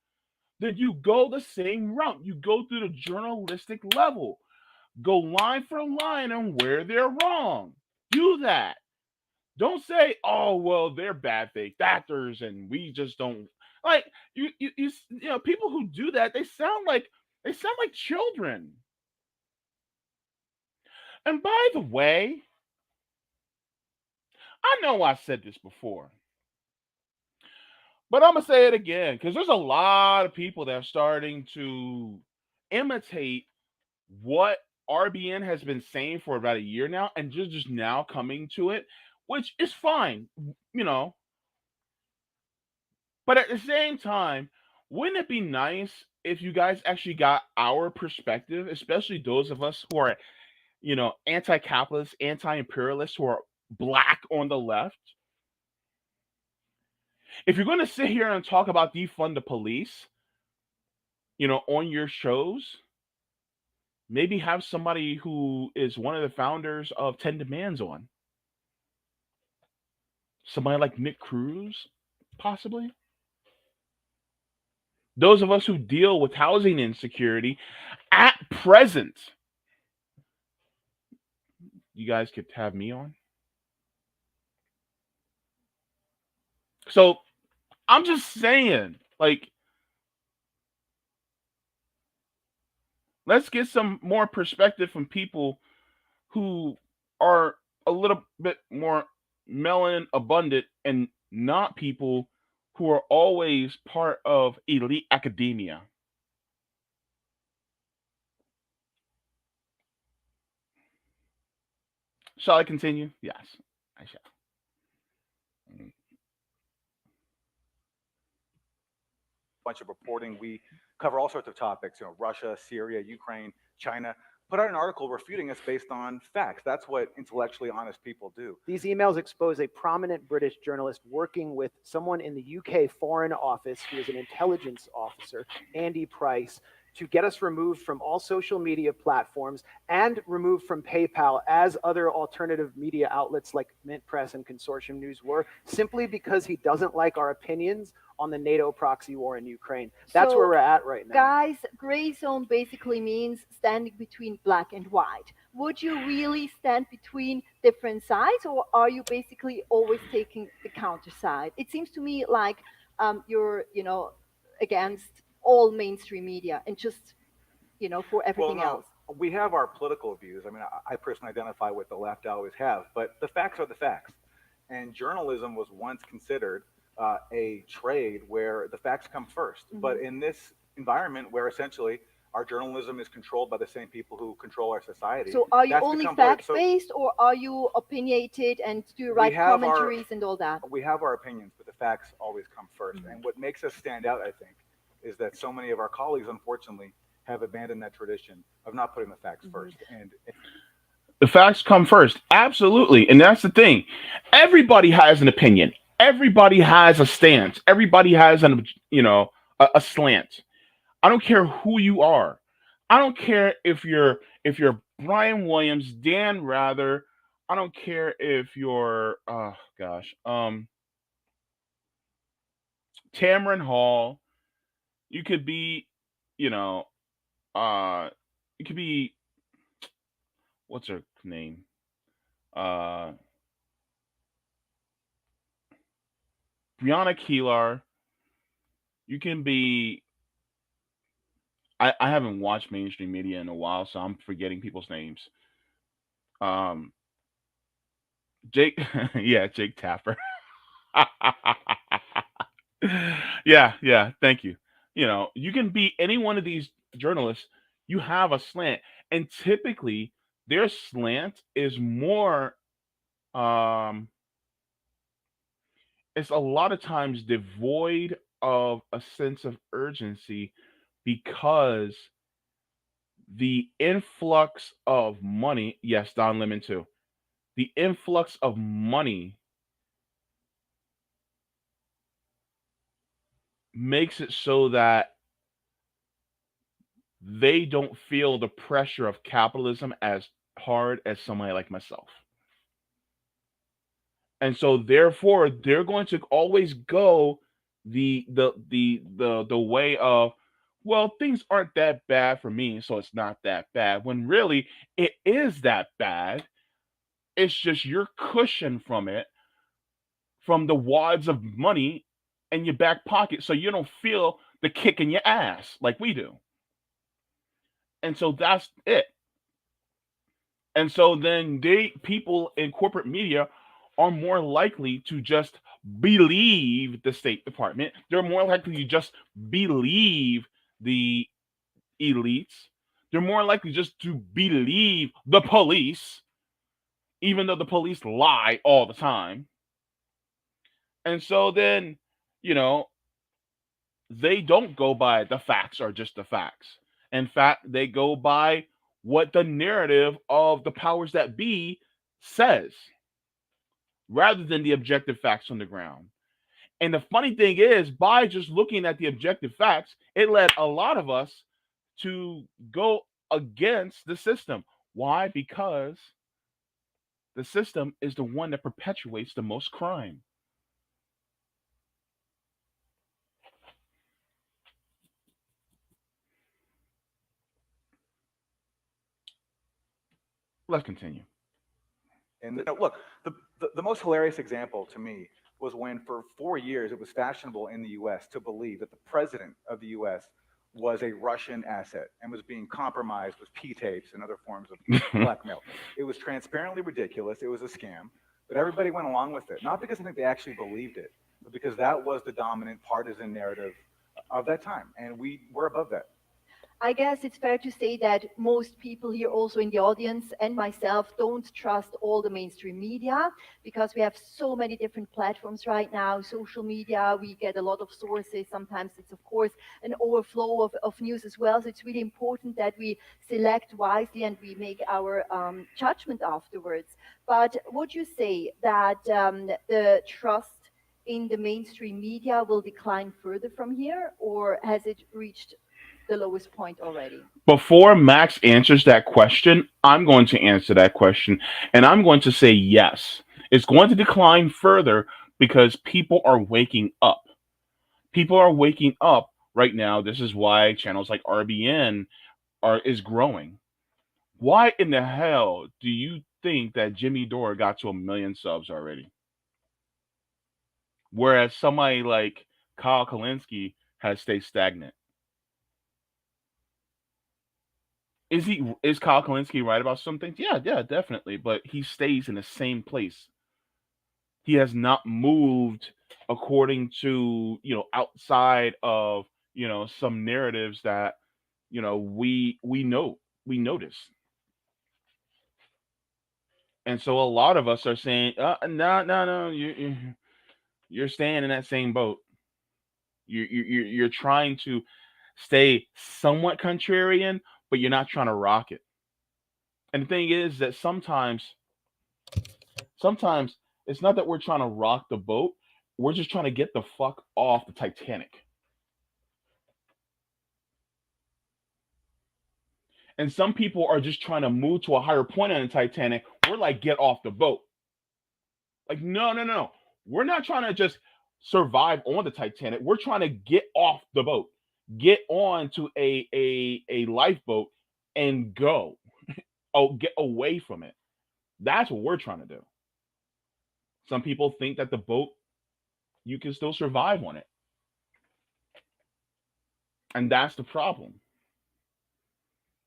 then you go the same route. You go through the journalistic level. Go line for line on where they're wrong. Do that. Don't say, "Oh, well, they're bad faith actors, and we just don't like." People who do that, they sound like children. And by the way, I know I said this before, but I'm gonna say it again because there's a lot of people that are starting to imitate what RBN has been saying for about a year now, and just now coming to it, which is fine, you know. But at the same time, wouldn't it be nice if you guys actually got our perspective, especially those of us who are, anti-capitalist, anti-imperialist, who are black on the left? If you're going to sit here and talk about defund the police, on your shows, maybe have somebody who is one of the founders of 10 Demands on. Somebody like Nick Cruz, possibly. Those of us who deal with housing insecurity at present, you guys could have me on. So I'm just saying, like, let's get some more perspective from people who are a little bit more melon abundant and not people who are always part of elite academia. Shall I continue? Yes, I shall. Bunch of reporting. We cover all sorts of topics, Russia, Syria, Ukraine, China. Put out an article refuting us based on facts. That's what intellectually honest people do. These emails expose a prominent British journalist working with someone in the UK Foreign Office who is an intelligence officer, Andy Price, to get us removed from all social media platforms and removed from PayPal, as other alternative media outlets like Mint Press and Consortium News were, simply because he doesn't like our opinions on the NATO proxy war in Ukraine. That's So, where we're at right now. guys, gray zone basically means standing between black and white. Would you really stand between different sides, or are you basically always taking the counter side? It seems to me like you're, against all mainstream media and just, for Well, everything no, else. we have our political views. I mean, I personally identify with the left. I always have, but the facts are the facts. And journalism was once considered a trade where the facts come 1st. But in this environment where essentially our journalism is controlled by the same people who control our society, So are you that's only become blurred. So fact-based, or are you opinionated and do you we write have our commentaries and all that? we have our opinions, but the facts always come 1st. And what makes us stand out, I think, is that so many of our colleagues, unfortunately, have abandoned that tradition of not putting the facts 1st. And The facts come first. Absolutely. And that's the thing. Everybody has an opinion. Everybody has a stance. Everybody has a slant. I don't care who you are. I don't care if you're Brian Williams, Dan Rather. I don't care if you're Tamron Hall. You could be, you know, you could be what's her name? Uh Brianna Keelar. You can be I haven't watched mainstream media in a while, so I'm forgetting people's names. Um Jake yeah, Jake Tapper. Yeah, yeah, thank you. You can be any one of these journalists. You have a slant, and typically their slant is more um it's a lot of times devoid of a sense of urgency because the influx of money, yes, Don Lemon too. The influx of money makes it so that they don't feel the pressure of capitalism as hard as somebody like myself. And so therefore they're going to always go the way of, well, things aren't that bad for me, so it's not that bad, when really it is that bad. It's just your cushion from it, from the wads of money in your back pocket, so you don't feel the kick in your ass like we do. And so that's it. And so then they people in corporate media are more likely to just believe the State Department. They're more likely to just believe the elites. They're more likely just to believe the police, even though the police lie all the time. And so then, you know, they don't go by the facts or just the facts. In fact, they go by what the narrative of the powers that be says, rather than the objective facts on the ground. And the funny thing is, by just looking at the objective facts, it led a lot of us to go against the system. Why? Because the system is the one that perpetuates the most crime. Let's continue. And look, the most hilarious example to me was when for 4 years it was fashionable in the U.S. to believe that the president of the U.S. was a Russian asset and was being compromised with P tapes and other forms of blackmail. It was transparently ridiculous. It was a scam, but everybody went along with it. Not because I think they actually believed it, but because that was the dominant partisan narrative of that time, and we were above that. I guess it's fair to say that most people here, also in the audience, and myself, don't trust all the mainstream media because we have so many different platforms right now. Social media, we get a lot of sources. Sometimes it's, of course, an overflow of news as well. So it's really important that we select wisely and we make our judgment afterwards. But would you say that the trust in the mainstream media will decline further from here, or has it reached the lowest point already? Before Max answers that question, I'm going to answer that question, and I'm going to say yes. It's going to decline further because people are waking up. People are waking up right now. This is why channels like RBN are is growing. Why in the hell do you think that Jimmy Dore got to 1 million subs already? Whereas somebody like Kyle Kalinske has stayed stagnant. Is Kyle Kalinske right about some things? Yeah, yeah, definitely. But he stays in the same place. He has not moved according to, outside of, some narratives that, we notice. And so a lot of us are saying, no, no, no, you're staying in that same boat. You're trying to stay somewhat contrarian, but you're not trying to rock it. And the thing is that sometimes it's not that we're trying to rock the boat. We're just trying to get the fuck off the Titanic. And some people are just trying to move to a higher point on the Titanic. We're like, get off the boat. Like, no, no, no. We're not trying to just survive on the Titanic. We're trying to get off the boat, get on to a lifeboat and go. Oh, get away from it. That's what we're trying to do. Some people think that the boat, you can still survive on it. And that's the problem.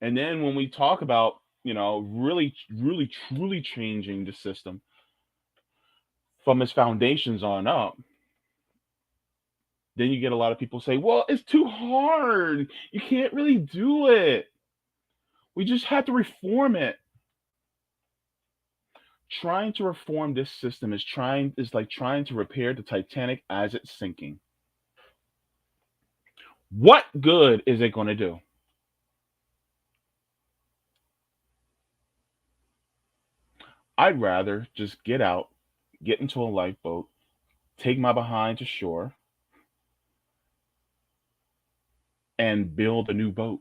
And then when we talk about, really, really, truly changing the system from its foundations on up, then you get a lot of people say, well, it's too hard. You can't really do it. We just have to reform it. Trying to reform this system is like trying to repair the Titanic as it's sinking. What good is it going to do? I'd rather just get out, get into a lifeboat, take my behind to shore, and build a new boat.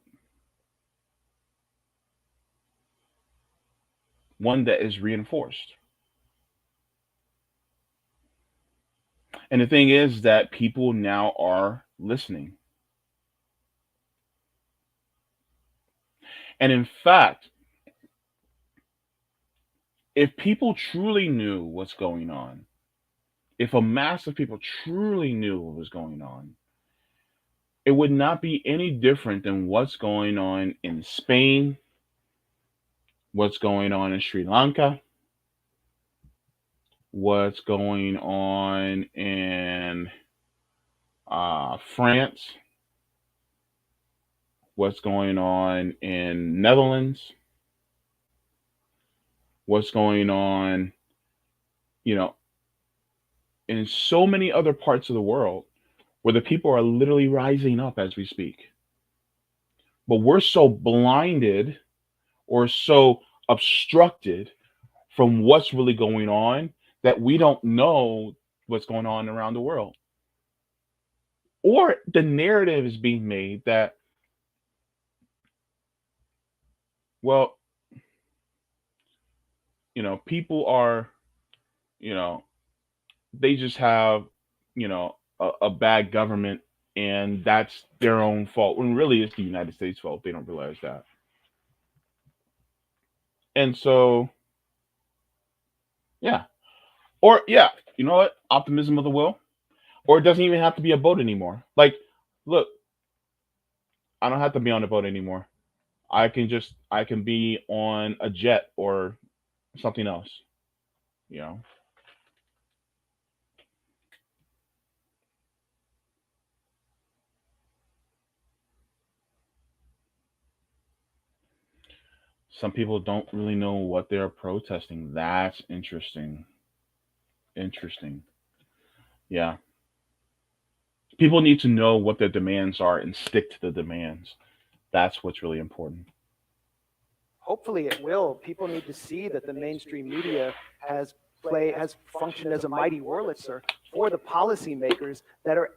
One that is reinforced. And the thing is that people now are listening. And in fact, if people truly knew what's going on, if a mass of people truly knew what was going on, it would not be any different than what's going on in Spain, what's going on in Sri Lanka, what's going on in France, what's going on in Netherlands, what's going on, you know, in so many other parts of the world where the people are literally rising up as we speak. But we're so blinded or so obstructed from what's really going on that we don't know what's going on around the world. Or the narrative is being made that, well, people are, you know, they just have, a bad government and that's their own fault. When really it's the United States' fault. They don't realize that. And so, yeah. Or, yeah, you know what? Optimism of the will. Or it doesn't even have to be a boat anymore. Like, look, I don't have to be on a boat anymore. I can be on a jet or something else, you know. Some people don't really know what they're protesting. That's interesting. Interesting. Yeah. People need to know what their demands are and stick to the demands. That's what's really important. Hopefully it will. People need to see that the mainstream media has functioned as a mighty Wurlitzer for the policymakers that are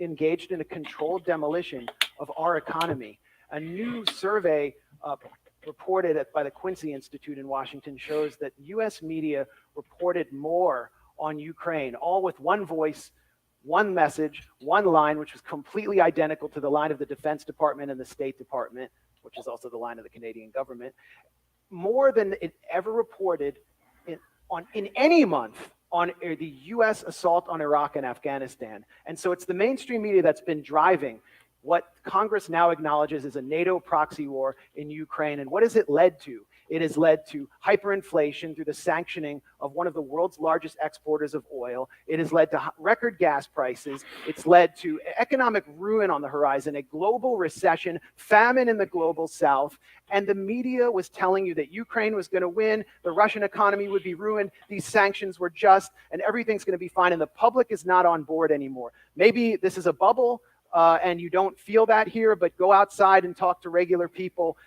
engaged in a controlled demolition of our economy. A new survey reported by the Quincy Institute in Washington shows that U.S. media reported more on Ukraine, all with one voice, one message, one line, which was completely identical to the line of the Defense Department and the State Department, which is also the line of the Canadian government, more than it ever reported in any month on the U.S. assault on Iraq and Afghanistan. And so it's the mainstream media that's been driving what Congress now acknowledges is a NATO proxy war in Ukraine. And what has it led to? It has led to hyperinflation through the sanctioning of one of the world's largest exporters of oil. It has led to record gas prices. It's led to economic ruin on the horizon, a global recession, famine in the global south. And the media was telling you that Ukraine was going to win, the Russian economy would be ruined, these sanctions were just, and everything's going to be fine. And the public is not on board anymore. Maybe this is a bubble. And you don't feel that here, but go outside and talk to regular people,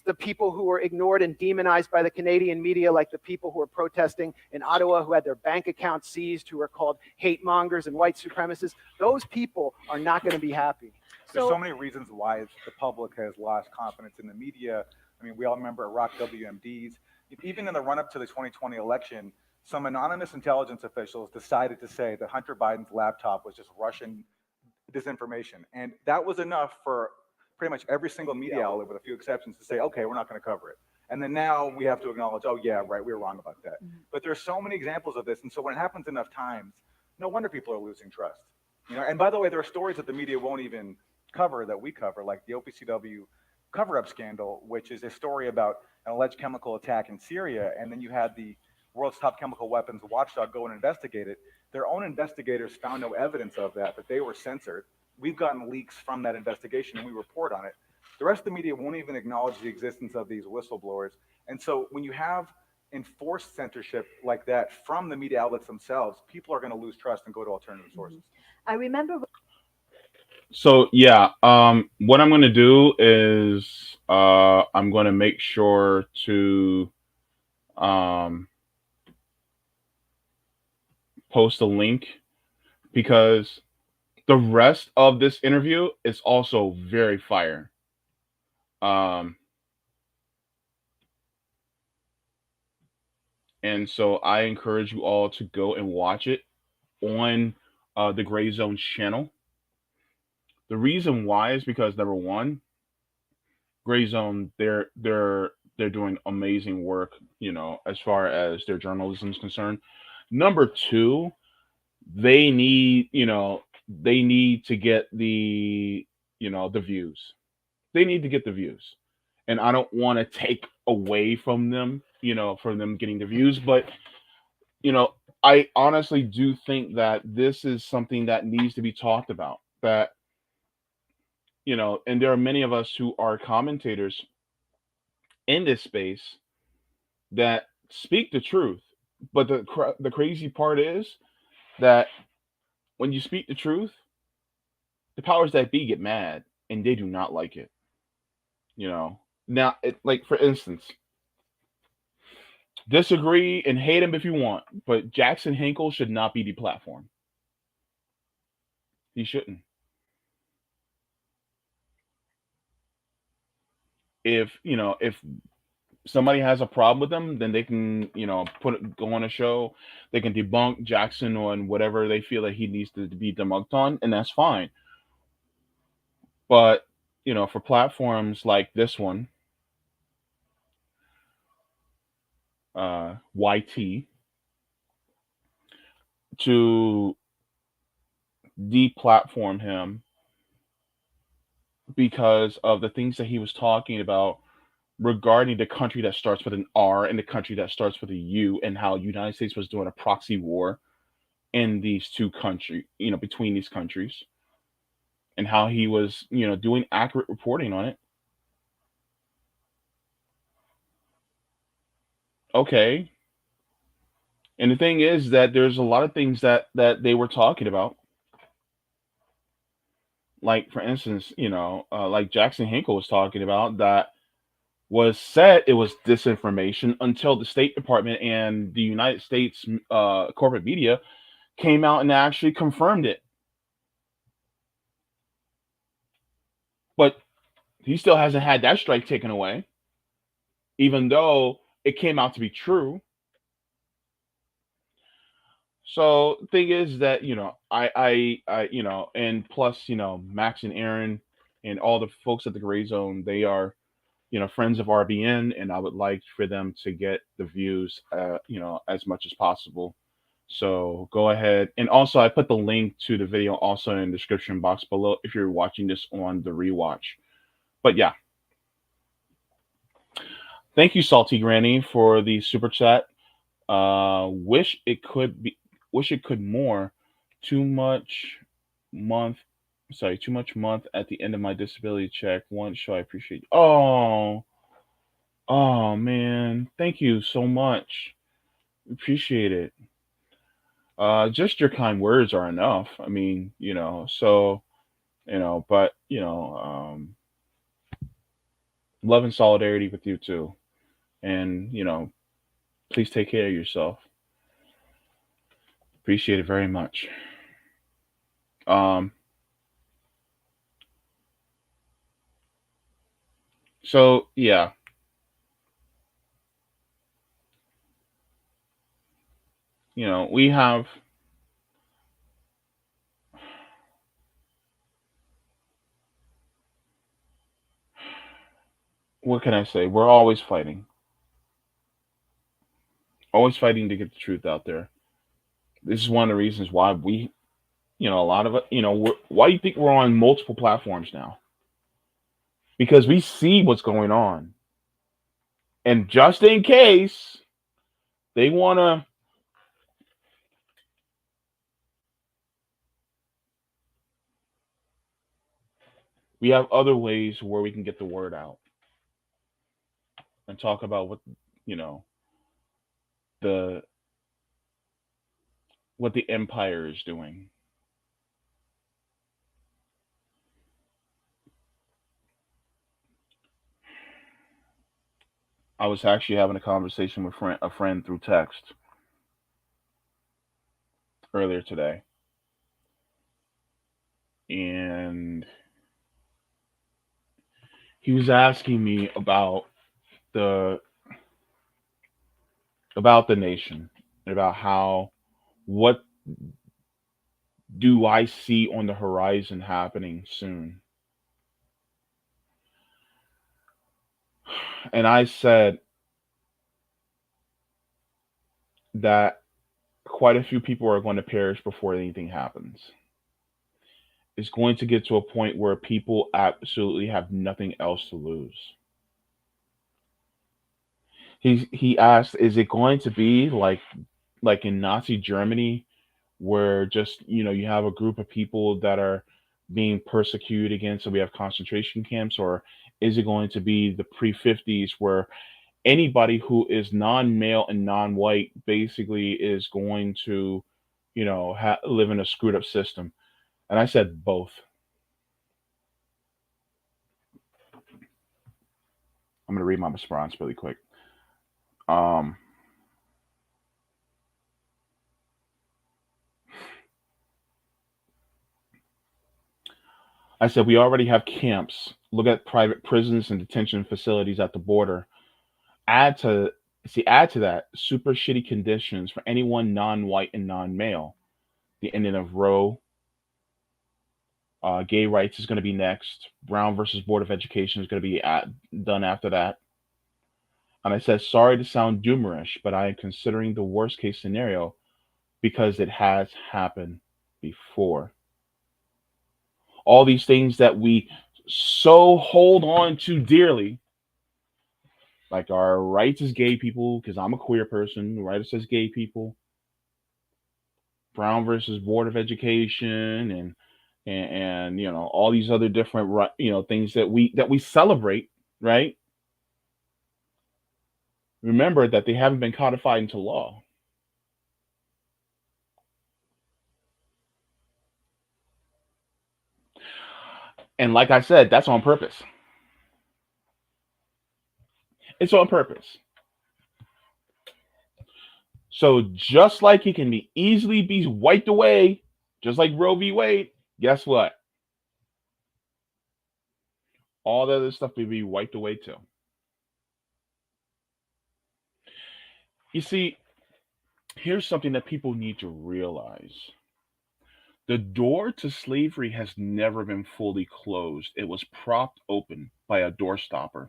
the people who were ignored and demonized by the Canadian media, like the people who were protesting in Ottawa, who had their bank accounts seized, who were called hate mongers and white supremacists. Those people are not going to be happy. There's so many reasons why the public has lost confidence in the media. I mean, we all remember Iraq WMDs. Even in the run-up to the 2020 election, some anonymous intelligence officials decided to say that Hunter Biden's laptop was just Russian disinformation. And that was enough for pretty much every single media outlet, with a few exceptions, to say, okay, we're not going to cover it. And then now we have to acknowledge, oh, yeah, right, we were wrong about that. Mm-hmm. But there's so many examples of this. And so when it happens enough times, no wonder people are losing trust. And by the way, there are stories that the media won't even cover that we cover, like the OPCW cover-up scandal, which is a story about an alleged chemical attack in Syria. And then you had the world's top chemical weapons watchdog go and investigate it. Their own investigators found no evidence of that, but they were censored. We've gotten leaks from that investigation and we report on it. The rest of the media won't even acknowledge the existence of these whistleblowers. And so when you have enforced censorship like that from the media outlets themselves, people are going to lose trust and go to alternative sources. I remember. So yeah, what I'm going to do is I'm going to make sure to post a link, because the rest of this interview is also very fire. And so I encourage you all to go and watch it on the Gray Zone channel. The reason why is because number one, Gray Zone, they're doing amazing work, as far as their journalism is concerned. Number two, they need, they need to get the views. They need to get the views. And I don't want to take away from them, from them getting the views, but you know, I honestly do think that this is something that needs to be talked about. That, and there are many of us who are commentators in this space that speak the truth. But the crazy part is that when you speak the truth, the powers that be get mad and they do not like it. You know. Now, like for instance, disagree and hate him if you want, but Jackson Hinkle should not be deplatformed. He shouldn't. If somebody has a problem with them, then they can, go on a show. They can debunk Jackson on whatever they feel that he needs to be debunked on, and that's fine. But for platforms like this one, YT, to deplatform him because of the things that he was talking about regarding the country that starts with an R and the country that starts with a U, and how United States was doing a proxy war in these two countries, between these countries, and how he was, doing accurate reporting on it. Okay. And the thing is that there's a lot of things that they were talking about. Like, for instance, like Jackson Hinkle was talking about, that was said it was disinformation until the State Department and the United States corporate media came out and actually confirmed it. But he still hasn't had that strike taken away, even though it came out to be true. So thing is that and plus Max and Aaron and all the folks at the Gray Zone, they are friends of RBN, and I would like for them to get the views as much as possible. So go ahead, and also I put the link to the video also in the description box below if you're watching this on the rewatch. But yeah, thank you, Salty Granny, for the super chat. Wish it could be. Wish it could more. Too much month. Sorry, too much month at the end of my disability check. One show I appreciate. Oh man, thank you so much. Appreciate it. Just your kind words are enough. I mean, so but love and solidarity with you too, and please take care of yourself. Appreciate it very much. Um, so yeah, we have, what can I say? We're always fighting to get the truth out there. This is one of the reasons why we, a lot of it, why do you think we're on multiple platforms now? Because we see what's going on. And just in case they want to, we have other ways where we can get the word out and talk about you know, the what the empire is doing. I was actually having a conversation with a friend through text earlier today, and he was asking me the about the nation, about how what do I see on the horizon happening soon? And I said that quite a few people are going to perish before anything happens. It's going to get to a point where people absolutely have nothing else to lose. He asked, is it going to be like in Nazi Germany where just you have a group of people that are being persecuted against, so we have concentration camps, or is it going to be the pre-50s where anybody who is non-male and non-white basically is going to live in a screwed up system? And I said both. I'm going to read my response really quick. um I said we already have camps. Look at private prisons and detention facilities at the border. Add to add to that super shitty conditions for anyone non-white and non-male. The ending of Roe. Gay rights is going to be next. Brown versus Board of Education is going to be done after that. And I said, sorry to sound doomerish, but I am considering the worst case scenario because it has happened before. All these things that we so hold on to dearly, like our rights as gay people, because I'm a queer person, rights as gay people, Brown versus Board of Education, and all these other different things that we celebrate, right? Remember that they haven't been codified into law. And like I said, that's on purpose. It's on purpose. So just like it can be easily be wiped away, just like Roe v. Wade, guess what? All the other stuff will be wiped away too. You see, here's something that people need to realize. The door to slavery has never been fully closed. It was propped open by a doorstopper.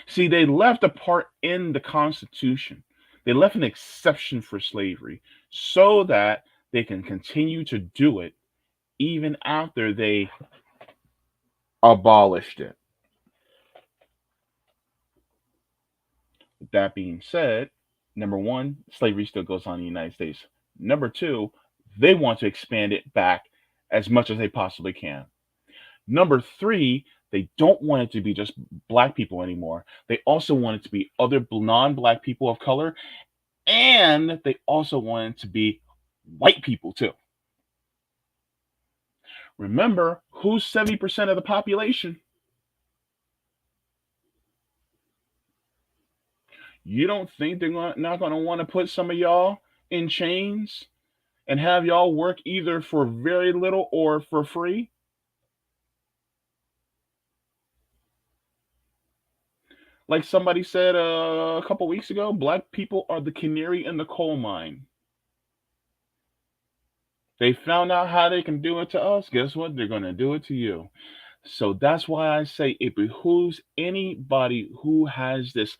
See, they left a part in the Constitution. They left an exception for slavery so that they can continue to do it even after they abolished it. With that being said, number one, slavery still goes on in the United States. Number two, they want to expand it back as much as they possibly can. Number three, they don't want it to be just black people anymore. They also want it to be other non-black people of color, and they also want it to be white people too. Remember, who's 70% of the population? You don't think they're not going to want to put some of y'all in chains and have y'all work either for very little or for free? Like somebody said a couple weeks ago, black people are the canary in the coal mine. They found out how they can do it to us. Guess what? They're going to do it to you. So that's why I say it behooves anybody who has this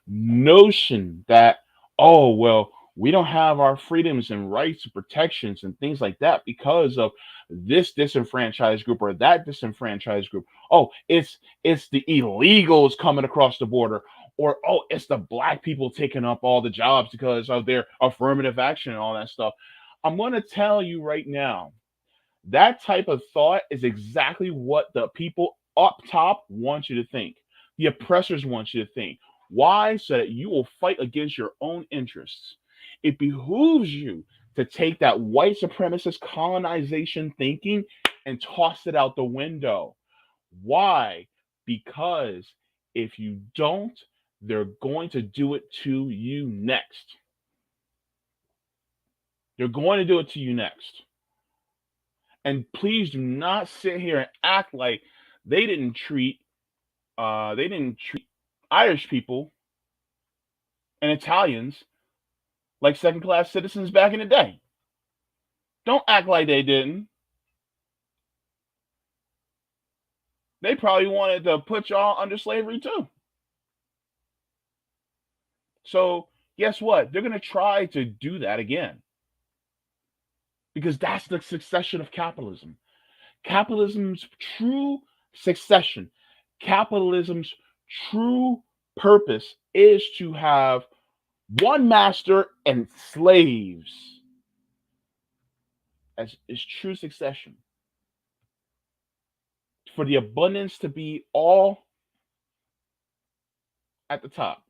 notion that, oh, well, we don't have our freedoms and rights and protections and things like that because of this disenfranchised group or that disenfranchised group. Oh, it's the illegals coming across the border, or oh, it's the black people taking up all the jobs because of their affirmative action and all that stuff. I'm going to tell you right now, that type of thought is exactly what the people up top want you to think. The oppressors want you to think. Why? So that you will fight against your own interests. It behooves you to take that white supremacist colonization thinking and toss it out the window. Why? Because if you don't, they're going to do it to you next. They're going to do it to you next. And please do not sit here and act like they didn't treat Irish people and Italians like second class citizens back in the day. Don't act like they didn't. They probably wanted to put y'all under slavery too. So guess what? They're gonna try to do that again because that's the succession of capitalism. Capitalism's true succession, capitalism's true purpose is to have one master and slaves as is true succession. For the abundance to be all at the top.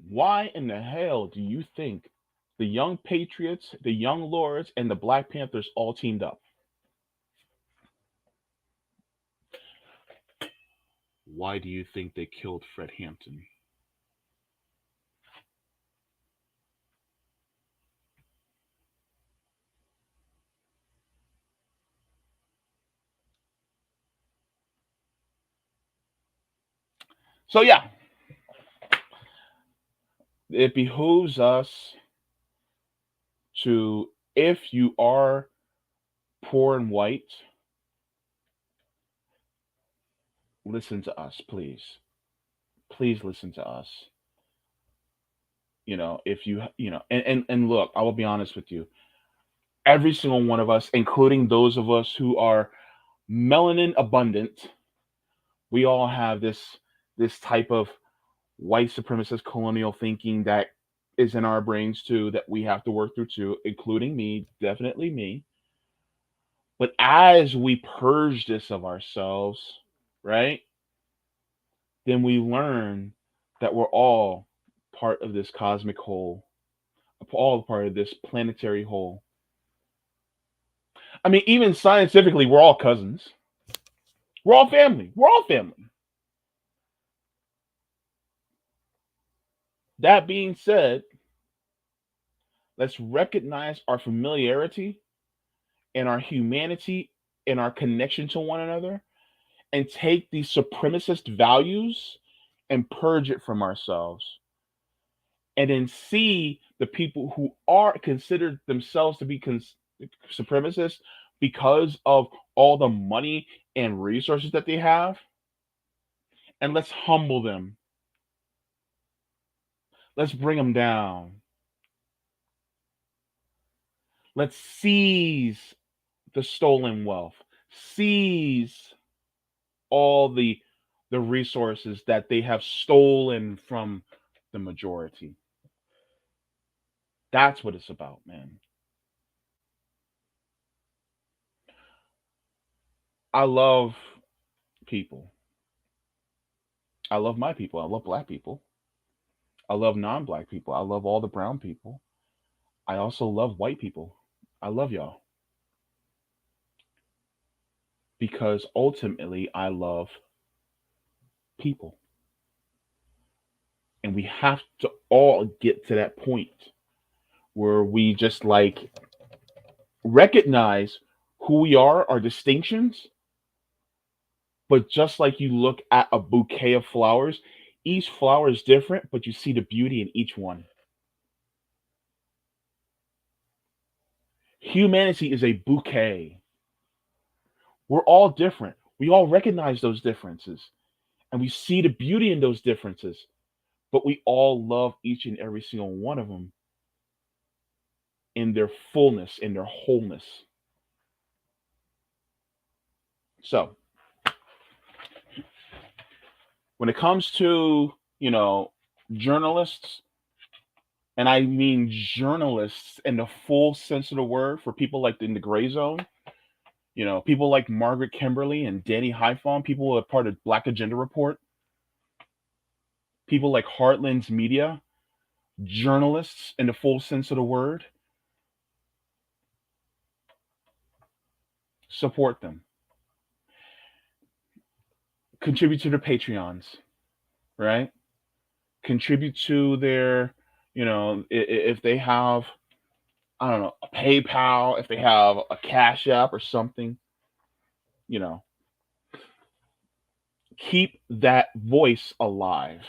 Why in the hell do you think the young patriots, the young lords, and the Black Panthers all teamed up? Why do you think they killed Fred Hampton? So yeah, it behooves us to, if you are poor and white, listen to us, please. Please listen to us. If and look, I will be honest with you. Every single one of us, including those of us who are melanin abundant, we all have this type of white supremacist colonial thinking that is in our brains too, that we have to work through too, including me, definitely me. But as we purge this of ourselves, right, then we learn that we're all part of this cosmic whole, all part of this planetary whole. I mean, even scientifically, we're all cousins. We're all family. We're all family. That being said, let's recognize our familiarity and our humanity and our connection to one another and take these supremacist values and purge it from ourselves. And then see the people who are considered themselves to be supremacists because of all the money and resources that they have. And let's humble them. Let's bring them down. Let's seize the stolen wealth, seize all the resources that they have stolen from the majority. That's what it's about, man. I love people. I love my people. I love black people. I love non-black people. I love all the brown people. I also love white people. I love y'all because ultimately I love people. And we have to all get to that point where we just like recognize who we are, our distinctions. But just like you look at a bouquet of flowers, each flower is different, but you see the beauty in each one. Humanity is a bouquet. We're all different. We all recognize those differences and we see the beauty in those differences, but we all love each and every single one of them in their fullness, in their wholeness. So, when it comes to, journalists, and I mean journalists in the full sense of the word for people like in the gray zone, people like Margaret Kimberly and Danny Hyphon, people who are part of Black Agenda Report, people like Heartland's Media, journalists in the full sense of the word, support them. Contribute to their Patreons, right? Contribute to their, if they have, I don't know, a PayPal, if they have a Cash App or something, you know, Keep that voice alive,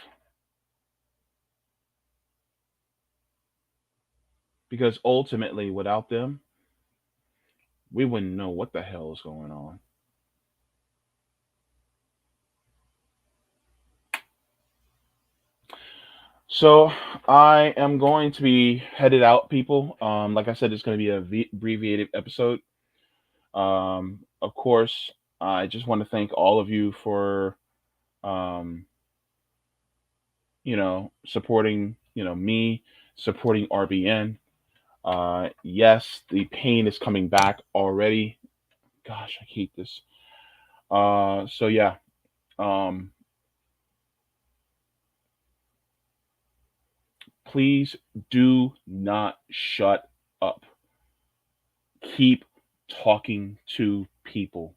because ultimately, without them, we wouldn't know what the hell is going on. So I am going to be headed out, people. Like I said, it's going to be a abbreviated episode. Of course, I just want to thank all of you for, um, supporting, me, supporting RBN. Yes, the pain is coming back already. Gosh, I hate this. So yeah, um, please do not shut up. Keep talking to people.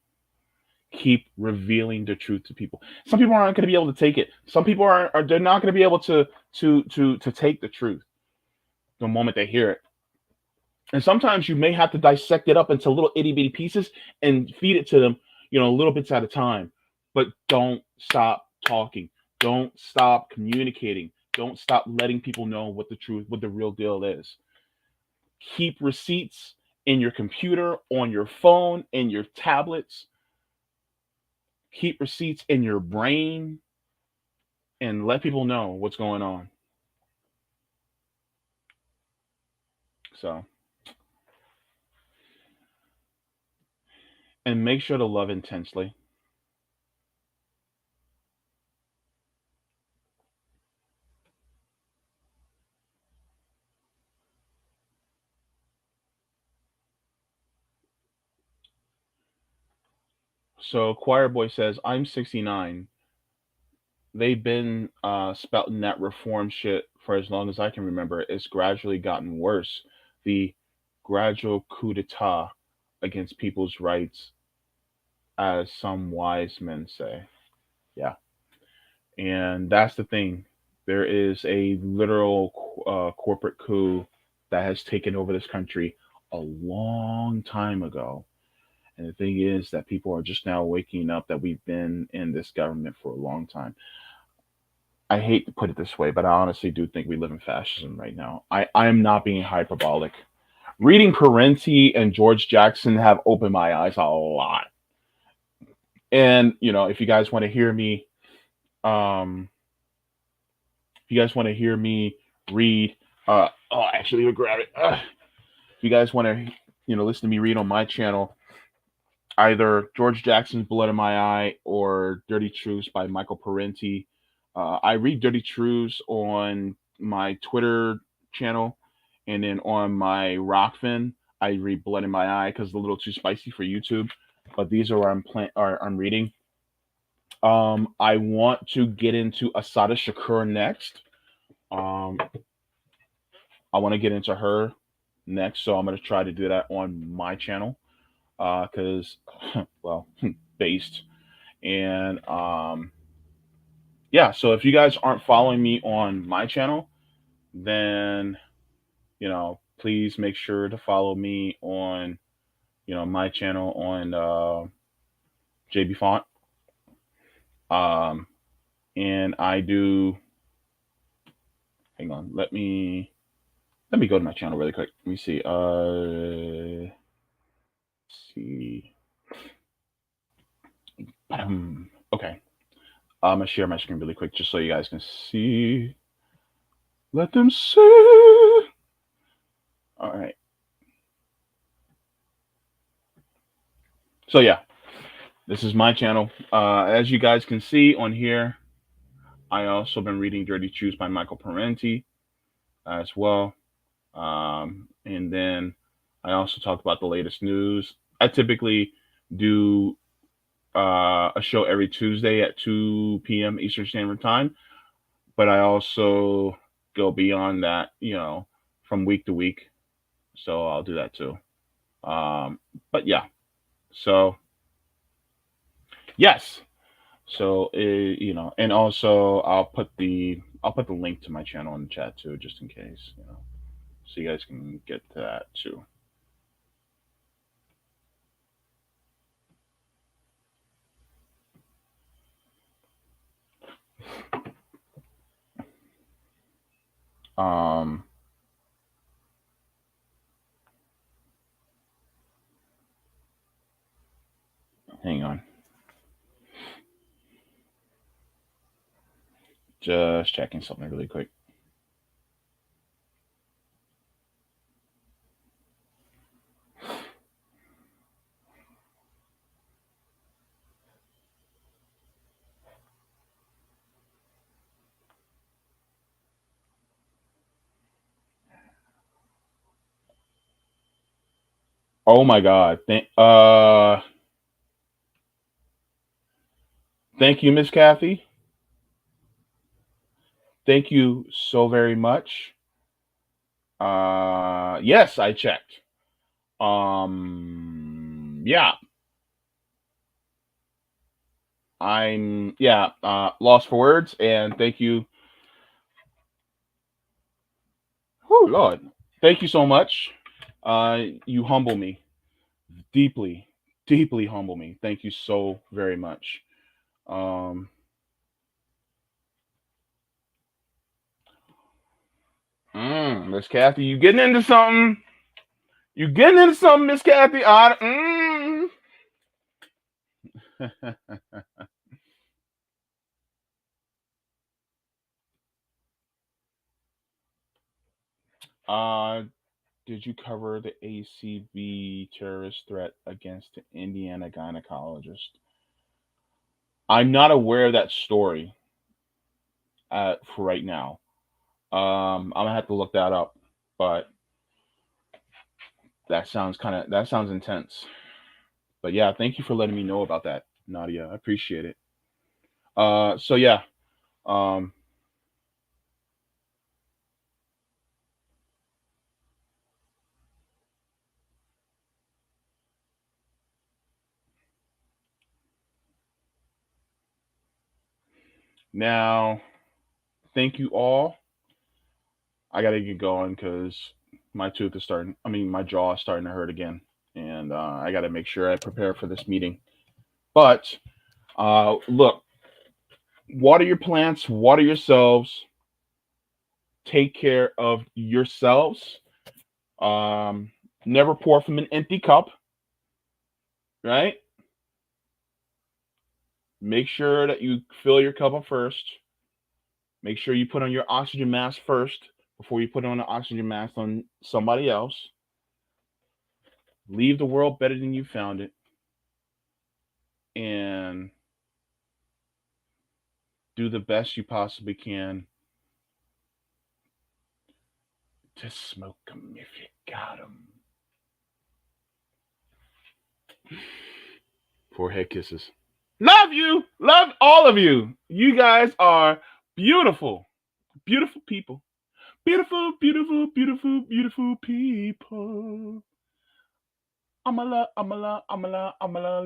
Keep revealing the truth to people. Some people aren't going to be able to take it. Some people are they're not going to be able to take the truth the moment they hear it. And sometimes you may have to dissect it up into little itty bitty pieces and feed it to them, little bits at a time. But don't stop talking. Don't stop communicating. Don't stop letting people know what the truth, what the real deal is. Keep receipts in your computer, on your phone, in your tablets. Keep receipts in your brain and let people know what's going on. So, and make sure to love intensely. So, Choir Boy says, I'm 69. They've been spouting that reform shit for as long as I can remember. It's gradually gotten worse. The gradual coup d'etat against people's rights, as some wise men say. Yeah. And that's the thing. There is a literal corporate coup that has taken over this country a long time ago. And the thing is that people are just now waking up that we've been in this government for a long time. I hate to put it this way, but I honestly do think we live in fascism right now. I am not being hyperbolic. Reading Parenti and George Jackson have opened my eyes a lot. And, if you guys want to hear me, um, if you guys want to hear me read, actually, we'll grab it. If you guys want to, listen to me read on my channel, either George Jackson's Blood in My Eye or Dirty Truths by Michael Parenti. I read Dirty Truths on my Twitter channel, and then on my Rockfin, I read Blood in My Eye because it's a little too spicy for YouTube. But these are where I'm reading. I want to get into Asada Shakur next. Um, I want to get into her next, so I'm going to try to do that on my channel because, well, based. And yeah, so if you guys aren't following me on my channel, then please make sure to follow me on my channel on JB Font. Um, and I do. Hang on, let me go to my channel really quick. Let me see. See. Okay. I'm gonna share my screen really quick just so you guys can see. Let them see. All right. So yeah, this is my channel. As you guys can see on here, I also been reading Dirty Truths by Michael Parenti as well. And then I also talk about the latest news. I typically do a show every Tuesday at 2 p.m. Eastern Standard Time, but I also go beyond that, from week to week. So I'll do that too. But yeah, so yes, so and also I'll put the link to my channel in the chat too, just in case, so you guys can get to that too. Um, hang on. Just checking something really quick. Oh my God. Thank you, Miss Kathy. Thank you so very much. Yes, I checked. Yeah, lost for words, and thank you. Oh Lord, thank you so much. You humble me deeply, deeply humble me. Thank you so very much. Um, Miss Kathy, you getting into something? You getting into something, Miss Kathy? uh, did you cover the ACB terrorist threat against the Indiana gynecologist? I'm not aware of that story for right now. I'm gonna have to look that up, but that sounds intense. But yeah, thank you for letting me know about that, Nadia. I appreciate it. So yeah, um, now thank you all. I gotta get going because my tooth is starting. I mean, my jaw is starting to hurt again, and I gotta make sure I prepare for this meeting. But look, water your plants, water yourselves, take care of yourselves. Um, Never pour from an empty cup, right? Make sure that you fill your cup up first. Make sure you put on your oxygen mask first before you put on an oxygen mask on somebody else. Leave the world better than you found it. And do the best you possibly can to smoke them if you got them. Forehead kisses. Love you. Love all of you. You guys are beautiful. Beautiful people. Beautiful, beautiful, beautiful, beautiful people. I'm a la, I'm a la, I'm a la, I'm a la,